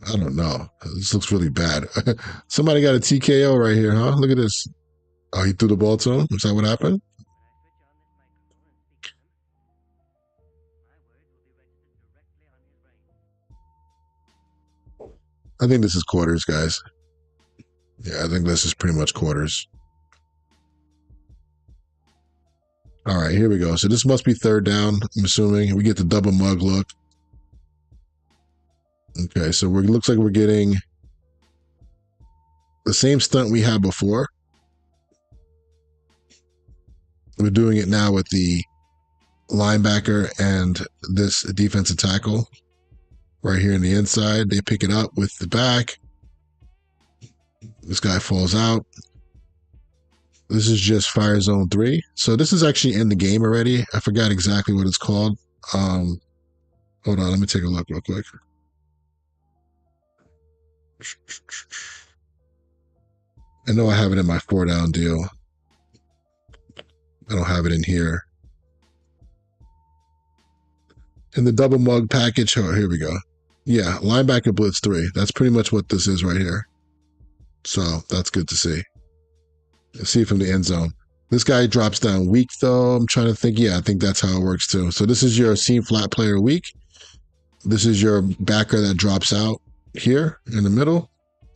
I don't know. This looks really bad. Somebody got a TKO right here, huh? Look at this. Oh, he threw the ball to him? Is that what happened? I think this is quarters, guys. Yeah, I think this is pretty much quarters. All right, here we go. So this must be 3rd down, I'm assuming. We get the double mug look. Okay, so it looks like we're getting the same stunt we had before. We're doing it now with the linebacker and this defensive tackle right here in the inside. They pick it up with the back. This guy falls out. This is just Fire Zone 3. So this is actually in the game already. I forgot exactly what it's called. Hold on, let me take a look real quick. I know I have it in my 4 down deal. I don't have it in here. In the double mug package, oh, here we go. Yeah, linebacker blitz 3. That's pretty much what this is right here. So that's good to see. Let's see from the end zone. This guy drops down weak though. I'm trying to think. Yeah, I think that's how it works too. So this is your seam flat player weak. This is your backer that drops out here in the middle.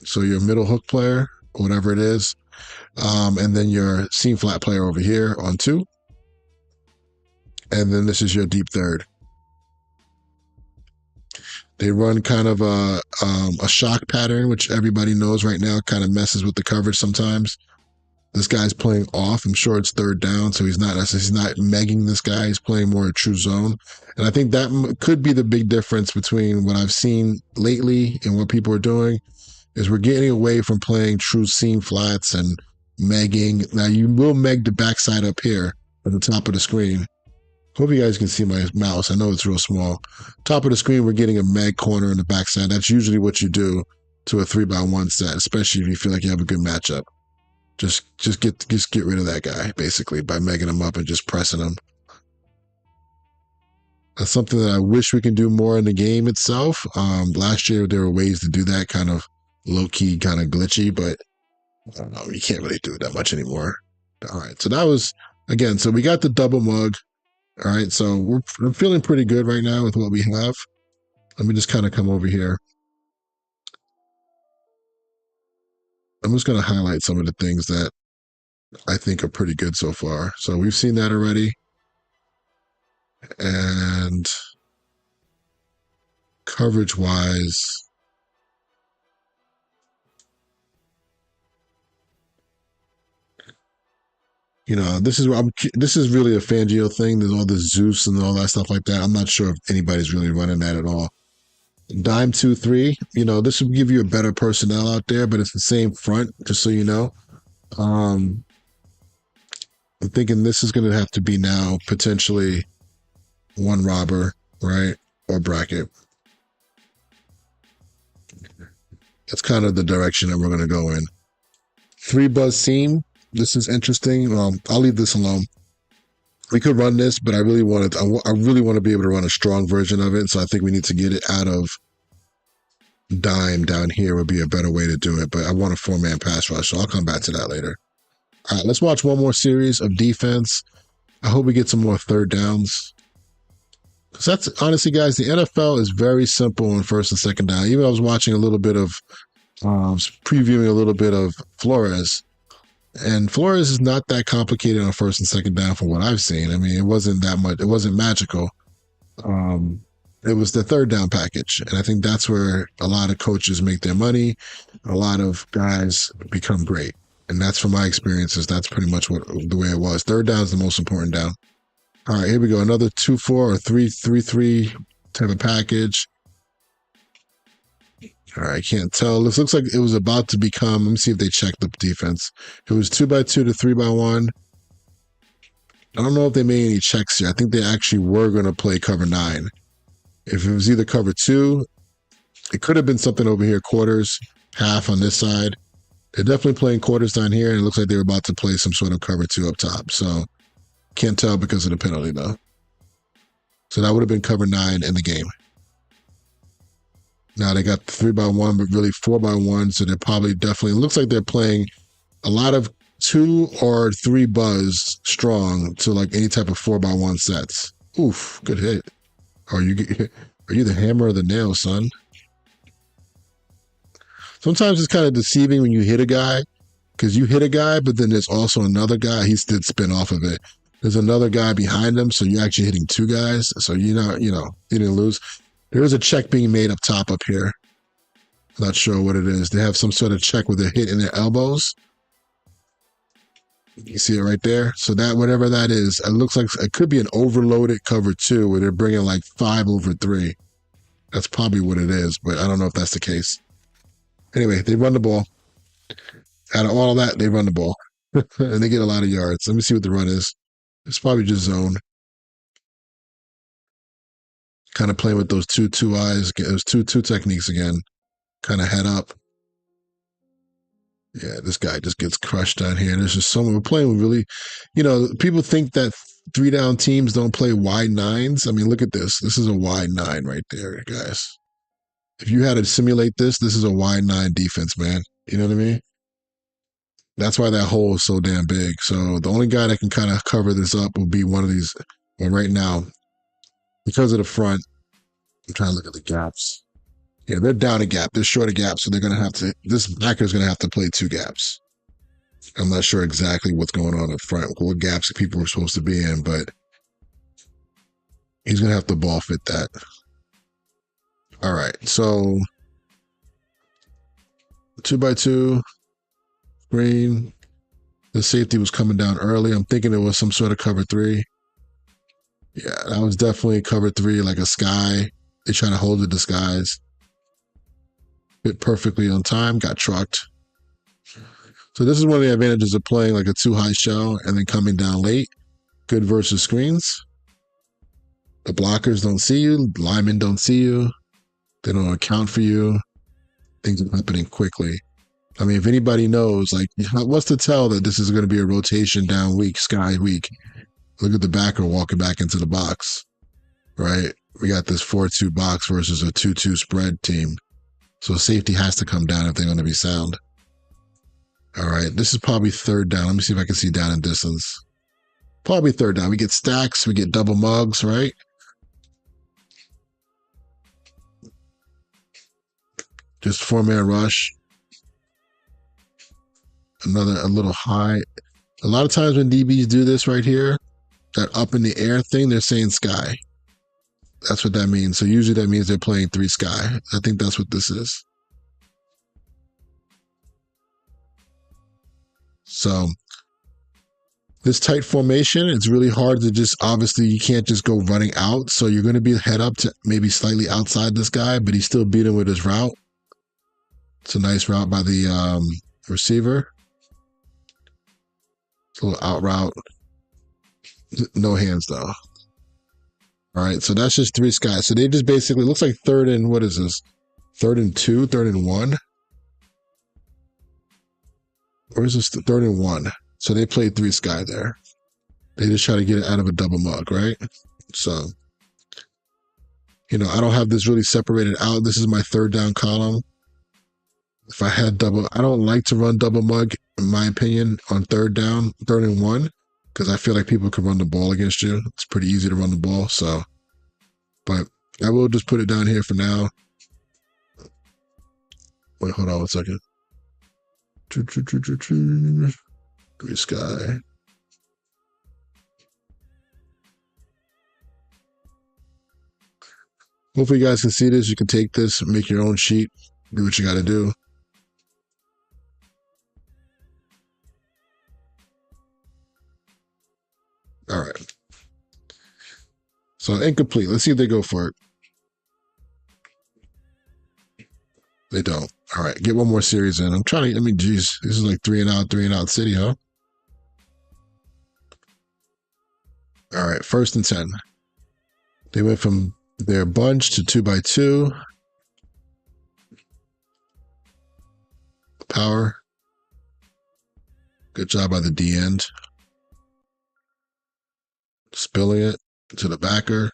So your middle hook player, whatever it is. And then your seam flat player over here on 2. And then this is your deep third. They run kind of a shock pattern, which everybody knows right now kind of messes with the coverage sometimes. This guy's playing off. I'm sure it's 3rd down, so he's not megging this guy. He's playing more a true zone. And I think that could be the big difference between what I've seen lately and what people are doing is we're getting away from playing true seam flats and megging. Now, you will meg the backside up here at the top of the screen. Hope you guys can see my mouse. I know it's real small. Top of the screen, we're getting a meg corner in the backside. That's usually what you do to a 3x1 set, especially if you feel like you have a good matchup. Just get rid of that guy, basically, by megging him up and just pressing him. That's something that I wish we can do more in the game itself. Last year, there were ways to do that, kind of low-key, kind of glitchy, but I don't know, you can't really do it that much anymore. All right, so that was, again, so we got the double mug. All right, so we're feeling pretty good right now with what we have. Let me just kind of come over here. I'm just going to highlight some of the things that I think are pretty good so far. So we've seen that already. And coverage-wise, this is really a Fangio thing. There's all this Zeus and all that stuff like that. I'm not sure if anybody's really running that at all. Dime 2-3. This will give you a better personnel out there, but it's the same front. Just so you know. I'm thinking this is going to have to be now potentially one robber, right, or bracket. That's kind of the direction that we're going to go in. 3 buzz seam. This is interesting. I'll leave this alone. We could run this, but I really want to be able to run a strong version of it. So I think we need to get it out of dime down here would be a better way to do it. But I want a 4-man pass rush, so I'll come back to that later. All right, let's watch one more series of defense. I hope we get some more third downs. Because that's honestly, guys, the NFL is very simple on first and second down. Even I was watching a little bit of, previewing a little bit of Flores. And Flores is not that complicated on first and second down from what I've seen. I mean, it wasn't that much. It wasn't magical. It was the third down package. And I think that's where a lot of coaches make their money. A lot of guys become great. And that's from my experiences. That's pretty much the way it was. Third down is the most important down. All right, here we go. Another 2-4 or 3-3 type of package. All right, I can't tell. This looks like it was about to become, let me see if they checked the defense. It was 2x2 to 3x1. I don't know if they made any checks here. I think they actually were going to play cover 9. If it was either cover 2, it could have been something over here, quarters, half on this side. They're definitely playing quarters down here, and it looks like they were about to play some sort of cover 2 up top. So can't tell because of the penalty, though. So that would have been cover 9 in the game. Now they got 3x1, but really 4x1. So they're probably definitely, looks like they're playing a lot of 2 or 3 buzz strong to like any type of 4x1 sets. Oof, good hit. Are you the hammer or the nail, son? Sometimes it's kind of deceiving when you hit a guy, because you hit a guy, but then there's also another guy. He did spin off of it. There's another guy behind him, so you're actually hitting 2 guys. So you didn't lose. There is a check being made up top up here. Not sure what it is. They have some sort of check with a hit in their elbows. You see it right there? So that, whatever that is, it looks like it could be an overloaded cover 2 where they're bringing like 5 over 3. That's probably what it is, but I don't know if that's the case. Anyway, they run the ball. Out of all of that, they run the ball. And they get a lot of yards. Let me see what the run is. It's probably just zone. Kind of playing with those two eyes. Those two techniques again. Kind of head up. Yeah, this guy just gets crushed down here. There's just someone we're playing with really, people think that 3-down teams don't play wide 9s. I mean, look at this. This is a wide 9 right there, guys. If you had to simulate this is a wide 9 defense, man. You know what I mean? That's why that hole is so damn big. So the only guy that can kind of cover this up will be one of these. And right now, because of the front, I'm trying to look at the gaps. Yeah, they're down a gap. They're short a gap, so they're going to have to, this backer is going to have to play 2 gaps. I'm not sure exactly what's going on up front, what gaps people were supposed to be in, but he's going to have to ball fit that. All right, so 2x2, screen. The safety was coming down early. I'm thinking it was some sort of cover 3. Yeah, that was definitely cover 3, like a sky. They try to hold the disguise. Fit perfectly on time, got trucked. So this is one of the advantages of playing like a 2-high shell and then coming down late. Good versus screens. The blockers don't see you. The linemen don't see you. They don't account for you. Things are happening quickly. I mean, if anybody knows, like, what's to tell that this is going to be a rotation down week, sky week? Look at the backer walking back into the box, right? We got this 4-2 box versus a 2-2 spread team. So safety has to come down if they're going to be sound. All right, this is probably third down. Let me see if I can see down in distance. Probably third down. We get stacks. We get double mugs, right? Just 4-man rush. A little high. A lot of times when DBs do this right here, that up in the air thing, they're saying sky. That's what that means. So usually that means they're playing 3 sky. I think that's what this is. So This tight formation, it's really hard to just, obviously, you can't just go running out. So you're going to be head up to maybe slightly outside this guy, but he's still beating with his route. It's a nice route by the receiver. It's a little out route. No hands, though. All right, so that's just 3 skies. So they just basically, looks like third and, what is this? 3rd and 2, 3rd and 1? Or is this 3rd and 1? So they played 3 sky there. They just try to get it out of a double mug, right? So, I don't have this really separated out. This is my 3rd down column. If I had double, I don't like to run double mug, in my opinion, on 3rd down, 3rd and 1, because I feel like people can run the ball against you. It's pretty easy to run the ball. So, but I will just put it down here for now. Wait, hold on 1 second. 3 sky. Hopefully you guys can see this. You can take this, make your own sheet, do what you got to do. All right. So incomplete. Let's see if they go for it. They don't. All right. Get one more series in. I'm trying to, geez, this is like 3 and out city, huh? All right. 1st and 10. They went from their bunch to 2x2. Power. Good job by the D end. Spilling it to the backer.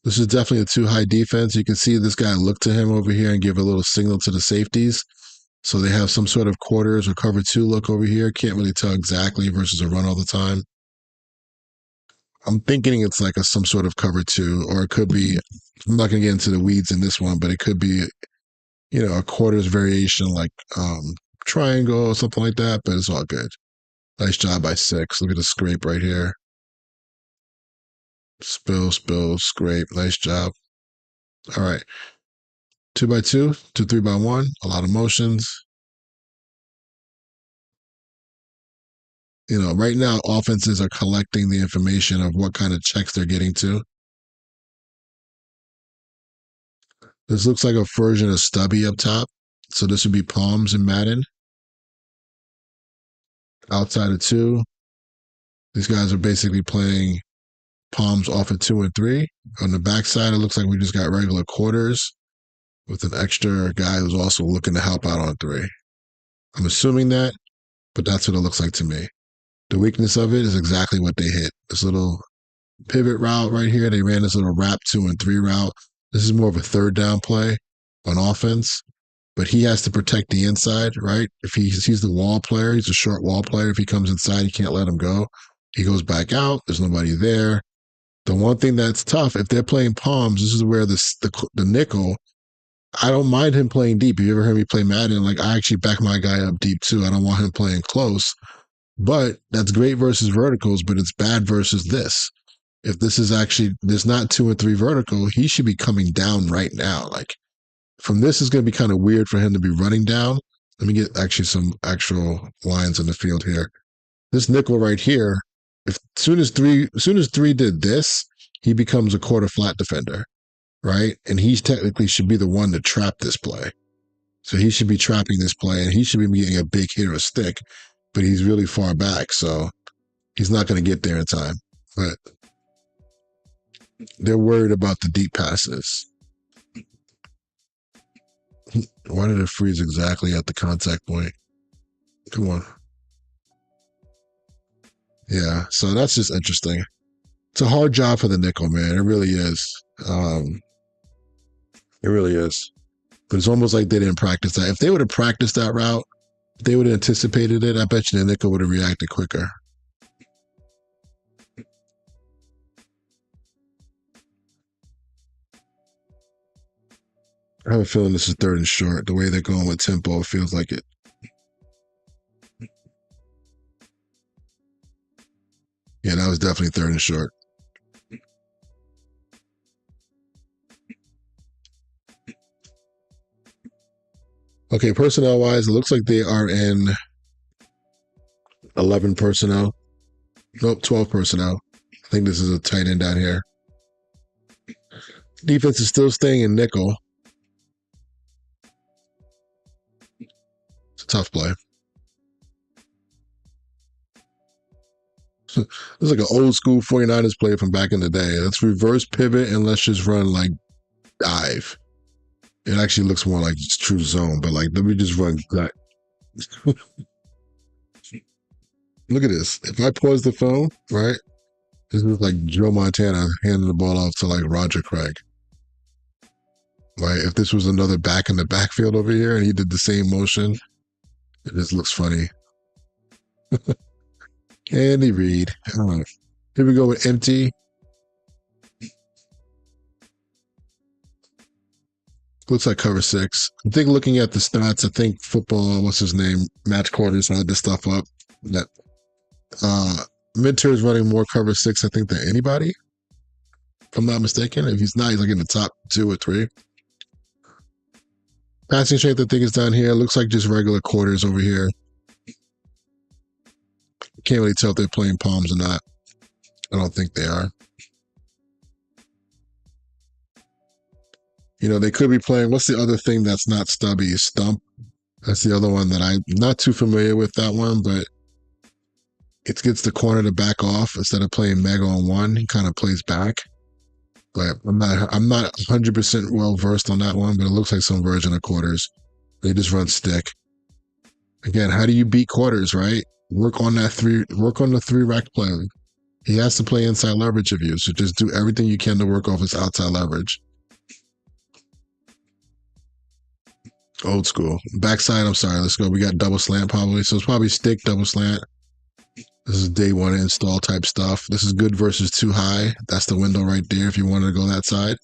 This is definitely a too high defense. You can see this guy look to him over here and give a little signal to the safeties. So they have some sort of quarters or cover 2 look over here. Can't really tell exactly versus a run all the time. I'm thinking it's like some sort of cover 2, or it could be, I'm not going to get into the weeds in this one, but it could be, a quarters variation like triangle or something like that, but it's all good. Nice job by 6. Look at the scrape right here. Spill, scrape. Nice job. All right. 2x2 to 3x1. A lot of motions. Right now, offenses are collecting the information of what kind of checks they're getting to. This looks like a version of Stubby up top. So this would be Palms and Madden. Outside of 2, these guys are basically playing Palms off of 2 and 3. On the backside, it looks like we just got regular quarters with an extra guy who's also looking to help out on 3. I'm assuming that, but that's what it looks like to me. The weakness of it is exactly what they hit. This little pivot route right here. They ran this little wrap 2 and 3 route. This is more of a 3rd down play on offense, but he has to protect the inside, right? If he's the wall player, he's a short wall player. If he comes inside, you can't let him go. He goes back out. There's nobody there. The one thing that's tough, if they're playing Palms, this is where the nickel, I don't mind him playing deep. You ever heard me play Madden? Like, I actually back my guy up deep too. I don't want him playing close. But that's great versus verticals, but it's bad versus this. If this is actually, there's not 2 and 3 vertical, he should be coming down right now. Like, from this is going to be kind of weird for him to be running down. Let me get actually some actual lines on the field here. This nickel right here, if soon as three did this, he becomes a quarter flat defender, right? And he technically should be the one to trap this play. So he should be trapping this play, and he should be getting a big hit or a stick, but he's really far back, so he's not going to get there in time. But they're worried about the deep passes. Why did it freeze exactly at the contact point? Come on. Yeah, so that's just interesting. It's a hard job for the nickel, man. It really is. It really is. But it's almost like they didn't practice that. If they would have practiced that route, if they would have anticipated it, I bet you the nickel would have reacted quicker. I have a feeling this is 3rd and short. The way they're going with tempo, it feels like it. Yeah, that was definitely 3rd and short. Okay, personnel-wise, it looks like they are in 11 personnel. Nope, 12 personnel. I think this is a tight end down here. Defense is still staying in nickel. It's a tough play. This is like an old school 49ers play from back in the day. Let's reverse pivot and let's just run like dive. It actually looks more like it's true zone, but like let me just run that. Look at this. If I pause the phone, right? This is like Joe Montana handing the ball off to like Roger Craig. Right? If this was another back in the backfield over here and he did the same motion, it just looks funny. Andy Reid. Here we go with empty. Looks like cover 6. I think looking at the stats, I think football, what's his name? Match Quarters had this stuff up. That Minter is running more cover 6, I think, than anybody. If I'm not mistaken. If he's not, he's like in the top 2 or 3. Passing strength, I think, is down here. Looks like just regular quarters over here. Can't really tell if they're playing palms or not. I don't think they are. You know, they could be playing. What's the other thing that's not stubby? Stump. That's the other one that I'm not too familiar with, that one, but it gets the corner to back off instead of playing mega on one. He kind of plays back. But I'm not 100% well versed on that one, but it looks like some version of quarters. They just run stick. Again, how do you beat quarters, right? Work on the 3 rack play. He has to play inside leverage of you, so just do everything you can to work off his outside leverage. Old school. Backside, I'm sorry, let's go. We got double slant probably, so it's probably stick, double slant. This is day 1 install type stuff. This is good versus too high. That's the window right there if you wanted to go that side.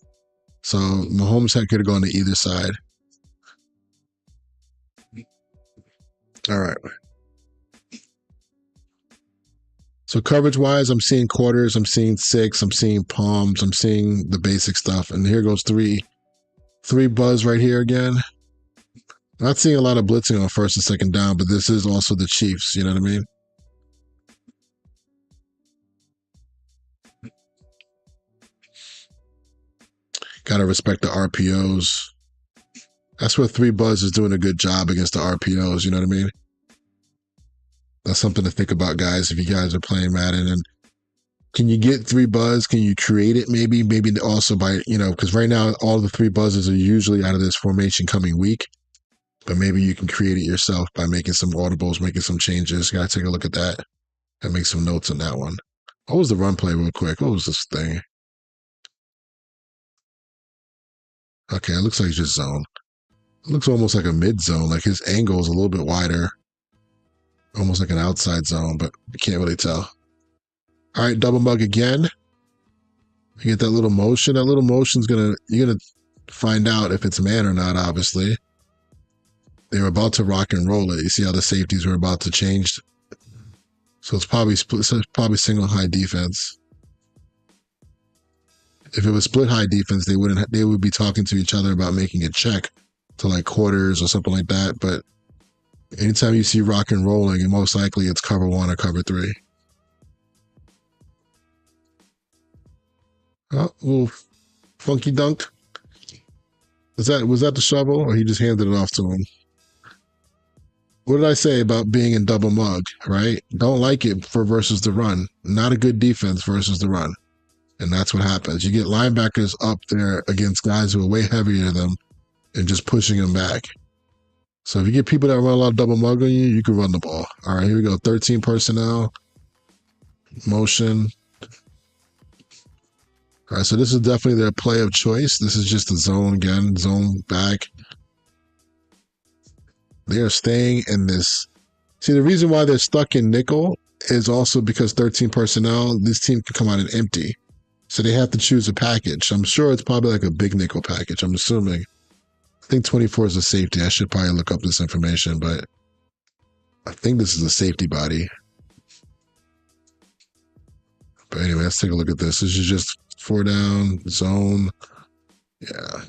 So Mahomes could have gone to either side. All right. So coverage-wise, I'm seeing quarters, I'm seeing 6, I'm seeing palms, I'm seeing the basic stuff. And here goes 3 buzz right here again. Not seeing a lot of blitzing on first and second down, but this is also the Chiefs, you know what I mean? Gotta respect the RPOs. That's where 3 buzz is doing a good job against the RPOs, you know what I mean? That's something to think about, guys, if you guys are playing Madden. And can you get 3 buzz? Can you create it maybe? Maybe also by, you know, because right now all the 3 buzzes are usually out of this formation coming week. But maybe you can create it yourself by making some audibles, making some changes. Gotta take a look at that and make some notes on that one. What was the run play real quick? What was this thing? Okay, it looks like just zone. It looks almost like a mid zone, like his angle is a little bit wider. Almost like an outside zone, but you can't really tell. All right, double mug again. You get that little motion. That little motion's you're gonna find out if it's man or not, obviously. They were about to rock and roll it. You see how the safeties were about to change. So it's probably split. So it's probably single high defense. If it was split high defense, they would be talking to each other about making a check to like quarters or something like that. But anytime you see rock and rolling, and most likely it's cover 1 or cover 3. Oh, little funky dunk. Was that the shovel, or he just handed it off to him? What did I say about being in double mug, right? Don't like it for versus the run. Not a good defense versus the run. And that's what happens. You get linebackers up there against guys who are way heavier than them and just pushing them back. So if you get people that run a lot of double mug on you, you can run the ball. All right, here we go. 13 personnel. Motion. All right, so this is definitely their play of choice. This is just a zone again. Zone back. They are staying in this. See, the reason why they're stuck in nickel is also because 13 personnel, this team can come out and empty. So they have to choose a package. I'm sure it's probably like a big nickel package. I'm assuming. I think 24 is a safety. I should probably look up this information, but I think this is a safety body. But anyway, let's take a look at this. This is just 4 down, zone. Yeah.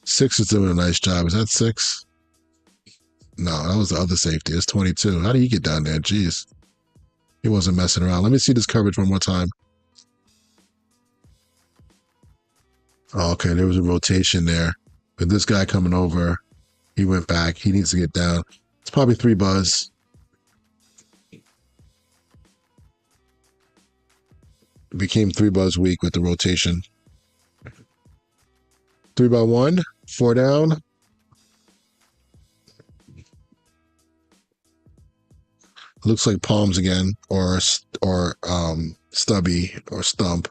6 is doing a nice job. Is that 6? No, that was the other safety. It's 22. How did he get down there? Jeez. He wasn't messing around. Let me see this coverage one more time. Oh, okay, there was a rotation there. But this guy coming over, he went back. He needs to get down. It's probably 3 buzz. It became 3 buzz weak with the rotation. 3 by 1, 4 down. Looks like palms again, or stubby or stump.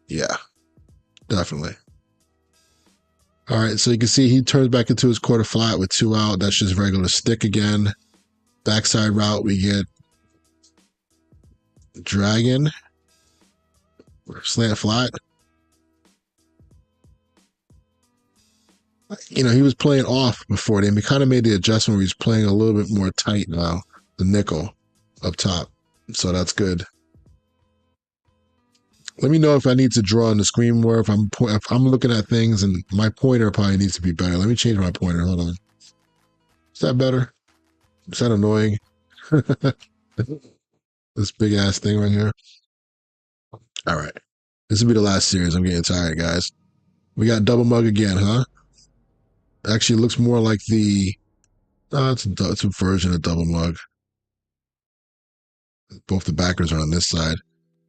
Yeah, definitely. All right, so you can see he turns back into his quarter flat with 2 out. That's just regular stick again. Backside route, we get dragon, slant flat. You know, he was playing off before then. He kind of made the adjustment where he's playing a little bit more tight now, the nickel up top. So that's good. Let me know if I need to draw on the screen more. If I'm looking at things and my pointer probably needs to be better. Let me change my pointer. Hold on. Is that better? Is that annoying? This big ass thing right here. All right. This will be the last series. I'm getting tired, guys. We got double mug again, huh? Actually, it looks more like the. It's a version of double mug. Both the backers are on this side.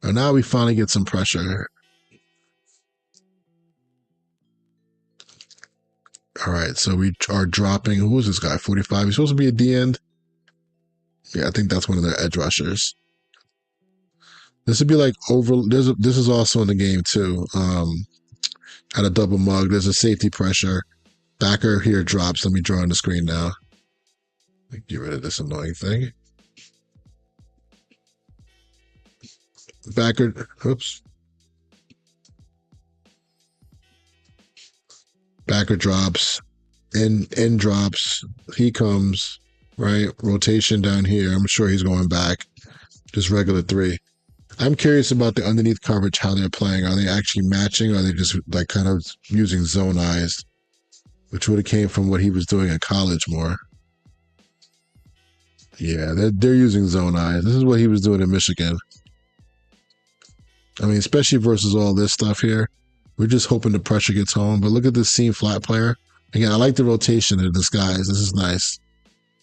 And now we finally get some pressure. All right, so we are dropping. Who is this guy? 45. He's supposed to be at the end. Yeah, I think that's one of their edge rushers. This would be like over. This is also in the game too. At a double mug, there's a safety pressure. Backer here drops. Let me draw on the screen now. Get rid of this annoying thing. Backer. Oops. Backer drops. End drops. He comes. Right. Rotation down here. I'm sure he's going back. Just regular 3. I'm curious about the underneath coverage, how they're playing. Are they actually matching, or are they just like kind of using zonized, which would have came from what he was doing in college more? Yeah, they're using zonized. This is what he was doing in Michigan. I mean, especially versus all this stuff here. We're just hoping the pressure gets home. But look at this seam flat player. Again, I like the rotation of this guys. This is nice.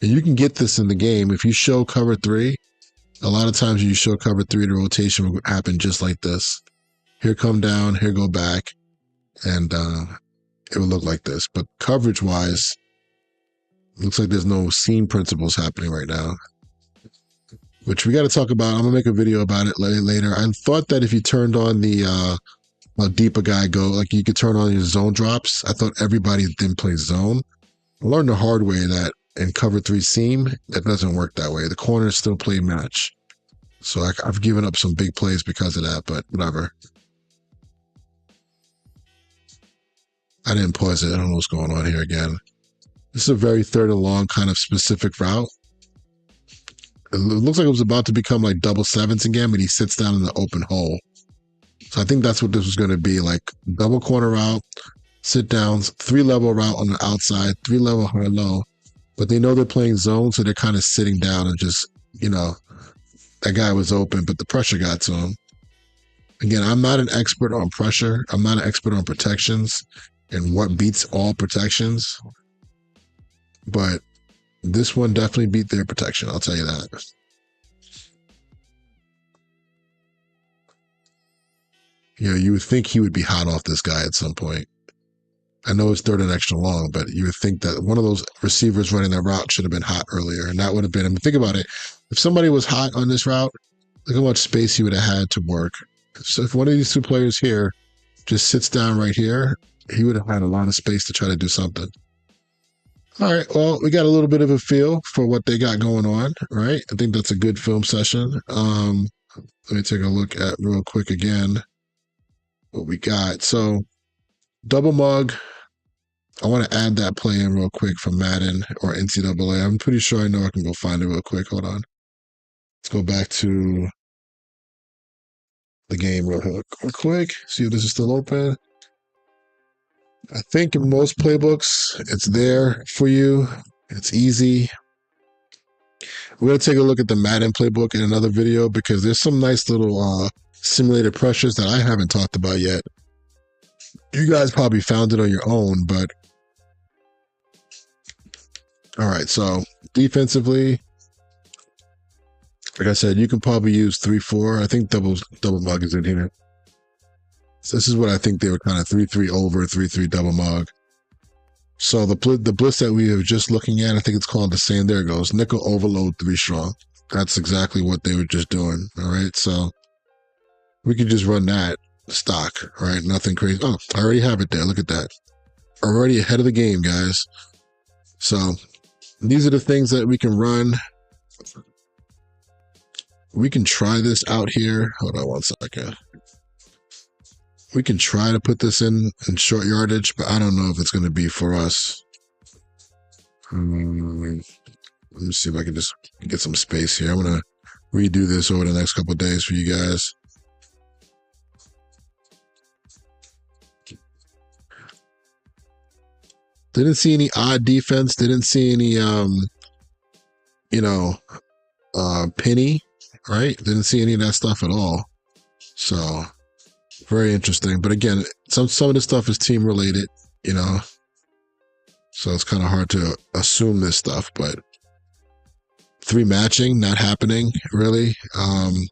And you can get this in the game. If you show cover 3, a lot of times you show cover 3, the rotation will happen just like this. Here come down, here go back, and it would look like this. But coverage-wise, looks like there's no seam principles happening right now, which we got to talk about. I'm going to make a video about it later. I thought that if you turned on the how deep a guy go, like you could turn on your zone drops. I thought everybody then plays zone. I learned the hard way that in cover 3 seam, that doesn't work that way. The corners still play match. So I've given up some big plays because of that, but whatever. I didn't pause it. I don't know what's going on here again. This is a very 3rd and long kind of specific route. It looks like it was about to become like double 7s again, but he sits down in the open hole. So I think that's what this was going to be, like double corner route, sit downs, 3-level route on the outside, 3-level high low. But they know they're playing zone, so they're kind of sitting down and just, you know, that guy was open, but the pressure got to him. Again, I'm not an expert on pressure. I'm not an expert on protections and what beats all protections. But this one definitely beat their protection, I'll tell you that. You know, you would think he would be hot off this guy at some point. I know it's 3rd and extra long, but you would think that one of those receivers running that route should have been hot earlier. And that would have been, I mean, think about it. If somebody was hot on this route, look how much space he would have had to work. So if one of these 2 players here just sits down right here, he would have had a lot of space to try to do something. All right, well, we got a little bit of a feel for what they got going on, right? I think that's a good film session. Let me take a look at real quick again what we got. So double mug. I want to add that play in real quick from Madden or NCAA. I'm pretty sure I know I can go find it real quick. Hold on. Let's go back to the game real quick. See if this is still open. I think in most playbooks, it's there for you. It's easy. We're going to take a look at the Madden playbook in another video because there's some nice little simulated pressures that I haven't talked about yet. You guys probably found it on your own, but all right. So defensively, like I said, you can probably use 3-4. I think double mug is in here. So this is what I think they were kind of 3-3 over, 3-3 double mug. So the blitz that we were just looking at, I think it's called the same. There it goes. Nickel overload 3 strong. That's exactly what they were just doing. All right. So we could just run that stock, right? Nothing crazy. Oh, I already have it there. Look at that. Already ahead of the game, guys. So these are the things that we can run. We can try this out here. Hold on one second. We can try to put this in short yardage, but I don't know if it's going to be for us. Let me see if I can just get some space here. I'm going to redo this over the next couple of days for you guys. Didn't see any odd defense. Didn't see any, penny, right? Didn't see any of that stuff at all. So very interesting. But again, some of this stuff is team related, so it's kind of hard to assume this stuff, but 3 matching, not happening really. And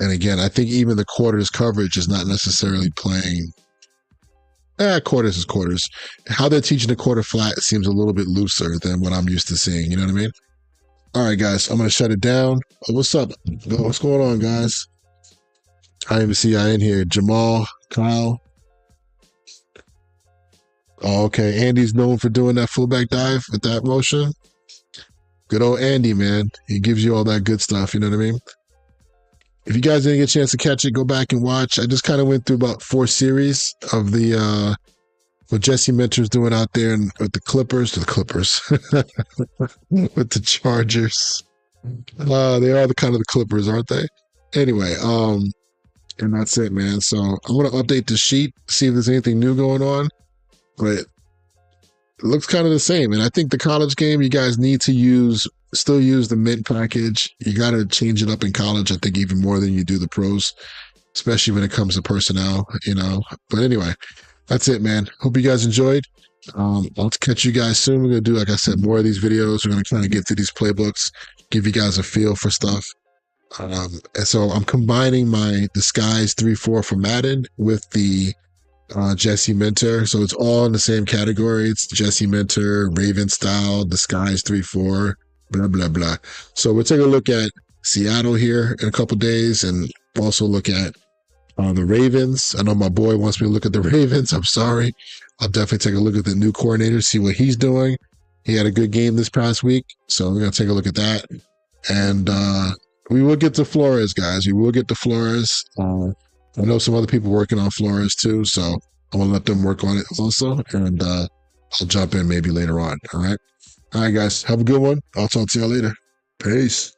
again, I think even the quarters coverage is not necessarily playing. Quarters is quarters. How they're teaching the quarter flat seems a little bit looser than what I'm used to seeing. You know what I mean? All right, guys, I'm going to shut it down. Oh, what's up? What's going on, guys? I didn't even see I in here. Jamal, Kyle. Oh, okay. Andy's known for doing that fullback dive with that motion. Good old Andy, man. He gives you all that good stuff. You know what I mean? If you guys didn't get a chance to catch it, go back and watch. I just kind of went through about 4 series of the what Jesse Minter's doing out there and with the Clippers, with the Chargers. They are the kind of the Clippers, aren't they? Anyway, and that's it, man. So I'm gonna update the sheet, see if there's anything new going on. But it looks kind of the same. And I think the college game, you guys need to still use the mint package. You got to change it up in college, I think, even more than you do the pros, especially when it comes to personnel, But anyway, that's it, man. Hope you guys enjoyed. I'll catch you guys soon. We're going to do, like I said, more of these videos. We're going to kind of get through these playbooks, give you guys a feel for stuff. And so I'm combining my Disguise 3-4 for Madden with the Jesse Minter. So it's all in the same category. It's Jesse Minter, Raven style, Disguise 3-4, blah, blah, blah. So we'll take a look at Seattle here in a couple days and also look at the Ravens. I know my boy wants me to look at the Ravens. I'm sorry. I'll definitely take a look at the new coordinator, see what he's doing. He had a good game this past week. So we're going to take a look at that. And we will get to Flores, guys. We will get to Flores. I know some other people working on Flores too, so I'm going to let them work on it also. And I'll jump in maybe later on. All right. All right, guys. Have a good one. I'll talk to y'all later. Peace.